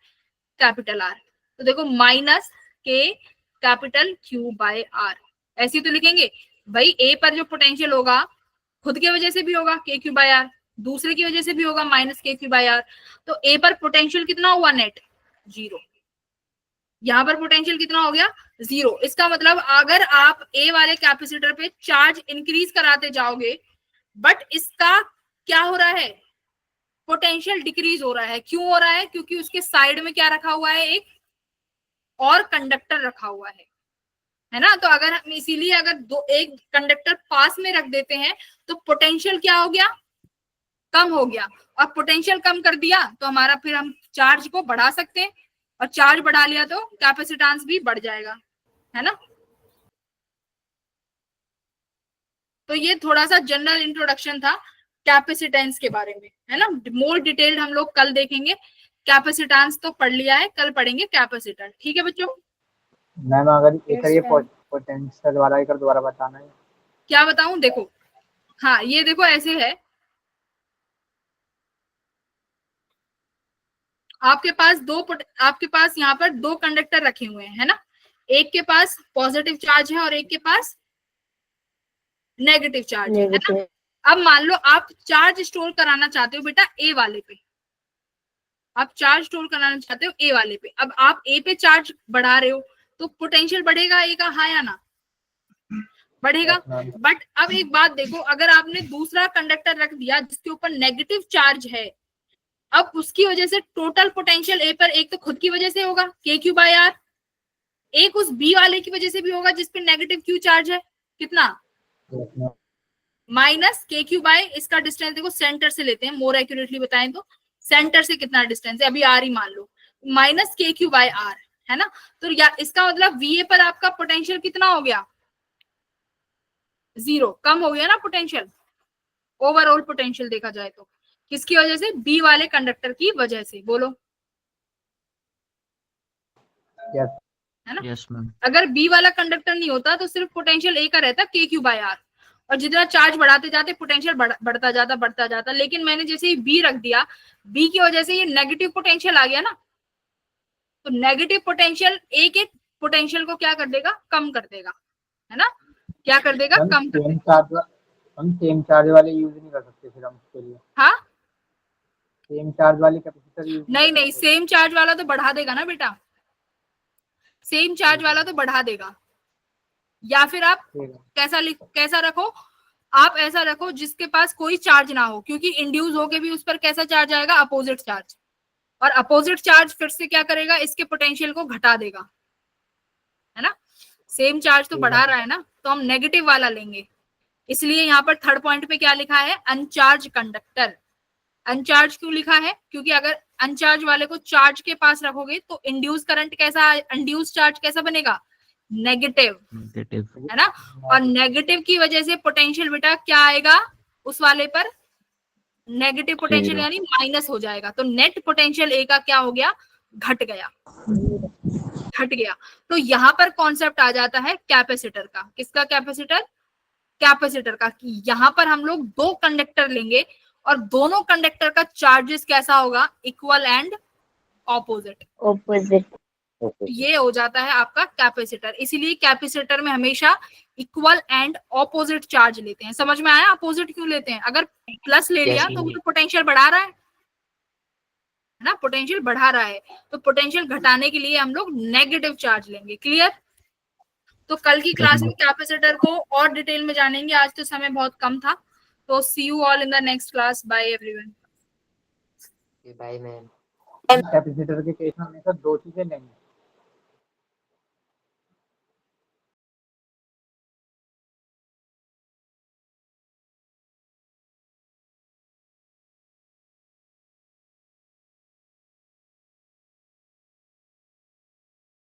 कैपिटल R, तो देखो -K capital Q by R, ऐसे तो लिखेंगे भाई। A पर जो पोटेंशियल होगा खुद की वजह से भी होगा KQ बाय R, दूसरे की वजह से भी होगा -KQ बाय R, तो A पर पोटेंशियल कितना हुआ नेट 0, यहां पर पोटेंशियल कितना हो गया 0। इसका मतलब अगर आप A वाले कैपेसिटर पे चार्ज इंक्रीज कराते जाओगे बट इसका क्या हो रहा है, पोटेंशियल डिक्रीज हो रहा है। क्यों हो रहा है, क्योंकि उसके साइड में क्या रखा हुआ है, एक और कंडक्टर रखा हुआ है ना। तो अगर हम इसीलिए अगर एक कंडक्टर पास में रख देते हैं तो पोटेंशियल क्या हो गया, कम हो गया, और पोटेंशियल कम कर दिया तो हमारा फिर हम चार्ज को बढ़ा सकते हैं, और चार्ज बढ़ा लिया तो कैपेसिटेंस भी बढ़ जाएगा, है ना। तो ये थोड़ा सा जनरल इंट्रोडक्शन था कैपेसिटेंस के बारे में, है ना। मोर डिटेल्ड हम लोग कल देखेंगे, कैपेसिटेंस तो पढ़ लिया है, कल पढ़ेंगे कैपेसिटर, ठीक है बच्चों। मैम अगर ये पोटेंशियल वाला एक दोबारा बताना है, क्या बताऊं, देखो हाँ ये देखो ऐसे है, आपके पास यहाँ पर दो कंडक्टर रखे हुए हैं, है ना, एक के पास पॉजिटिव चार्ज है और एक के पास नेगेटिव चार्ज है ना। अब मान लो आप चार्ज स्टोर कराना चाहते हो बेटा ए वाले पे, आप चार्ज स्टोर कराना चाहते हो ए वाले पे, अब आप ए पे चार्ज बढ़ा रहे हो तो पोटेंशियल बढ़ेगा ए का, हाँ या ना, बढ़ेगा। बट अब एक बात देखो, अगर आपने दूसरा कंडक्टर रख दिया जिसके ऊपर नेगेटिव चार्ज है, अब उसकी वजह से टोटल पोटेंशियल ए पर एक तो खुद की वजह से होगा KQ बाय R, एक उस बी वाले की वजह से भी होगा जिसपे नेगेटिव Q चार्ज है, कितना -KQ बाय, इसका डिस्टेंस देखो सेंटर से लेते हैं, मोर एक्यूरेटली बताएं तो सेंटर से कितना डिस्टेंस है, अभी R ही मान लो, -KQ बाय R, है ना। तो इसका मतलब VA पर आपका पोटेंशियल कितना हो गया 0, कम हो गया ना पोटेंशियल, ओवरऑल पोटेंशियल देखा जाए तो किसकी वजह से, बी वाले कंडक्टर की वजह से, बोलो है ना। Yes ma'am. अगर बी वाला कंडक्टर नहीं होता तो सिर्फ पोटेंशियल ए का रहता KQ बाय R, और जितना चार्ज बढ़ाते जाते पोटेंशियल बढ़ता जाता, लेकिन मैंने जैसे ही बी रख दिया, बी की वजह से ये नेगेटिव पोटेंशियल आ गया ना, तो नेगेटिव पोटेंशियल ए के पोटेंशियल को क्या कर देगा, कम कर देगा, है ना, क्या कर देगा, कम कर देगा। हम सेम चार्ज वाले यूज नहीं कर सकते फिर हम उसके लिए, हाँ सेम चार्ज वाले कैपेसिटर यूज नहीं, सेम चार्ज वाला तो बढ़ा देगा ना बेटा, सेम चार्ज वाला तो बढ़ा देगा। या फिर आप कैसा रखो, आप ऐसा रखो जिसके पास कोई चार्ज ना हो, क्योंकि इंड्यूस होके भी उस पर कैसा चार्ज आएगा, अपोजिट चार्ज, और अपोजिट चार्ज फिर से क्या करेगा, इसके पोटेंशियल को घटा देगा, है ना। सेम चार्ज तो बढ़ा रहा है ना, तो हम नेगेटिव वाला लेंगे, इसलिए यहाँ पर थर्ड पॉइंट पे क्या लिखा है, अनचार्ज कंडक्टर। अनचार्ज क्यों लिखा है, क्योंकि अगर अनचार्ज वाले को चार्ज के पास रखोगे तो इंड्यूस करंट कैसा, इंड्यूस चार्ज कैसा बनेगा, नेगेटिव, है ना, और नेगेटिव की वजह से पोटेंशियल बेटा क्या आएगा उस वाले पर, नेगेटिव पोटेंशियल Zero. यानी माइनस हो जाएगा, तो नेट पोटेंशियल ए का क्या हो गया, घट गया। तो यहाँ पर कॉन्सेप्ट आ जाता है कैपेसिटर का। किसका कैपेसिटर? कैपेसिटर का। कि यहाँ पर हम लोग दो कंडक्टर लेंगे और दोनों कंडक्टर का चार्जेस कैसा होगा, इक्वल एंड ऑपोजिट। ये हो जाता है आपका कैपेसिटर। इसीलिए कैपेसिटर में हमेशा इक्वल एंड ऑपोजिट चार्ज लेते हैं। समझ में आया अपोजिट क्यों लेते हैं? अगर प्लस ले लिया तो वो तो पोटेंशियल बढ़ा रहा है ना, पोटेंशियल बढ़ा रहा है, तो पोटेंशियल घटाने के लिए हम लोग नेगेटिव चार्ज लेंगे। क्लियर? तो कल की क्लास में कैपेसिटर को और डिटेल में जानेंगे, आज तो समय बहुत कम था। तो see you all in the next class. Bye everyone. Bye ma'am. Capacitor के केस में हमेशा दो चीजें लेंगे,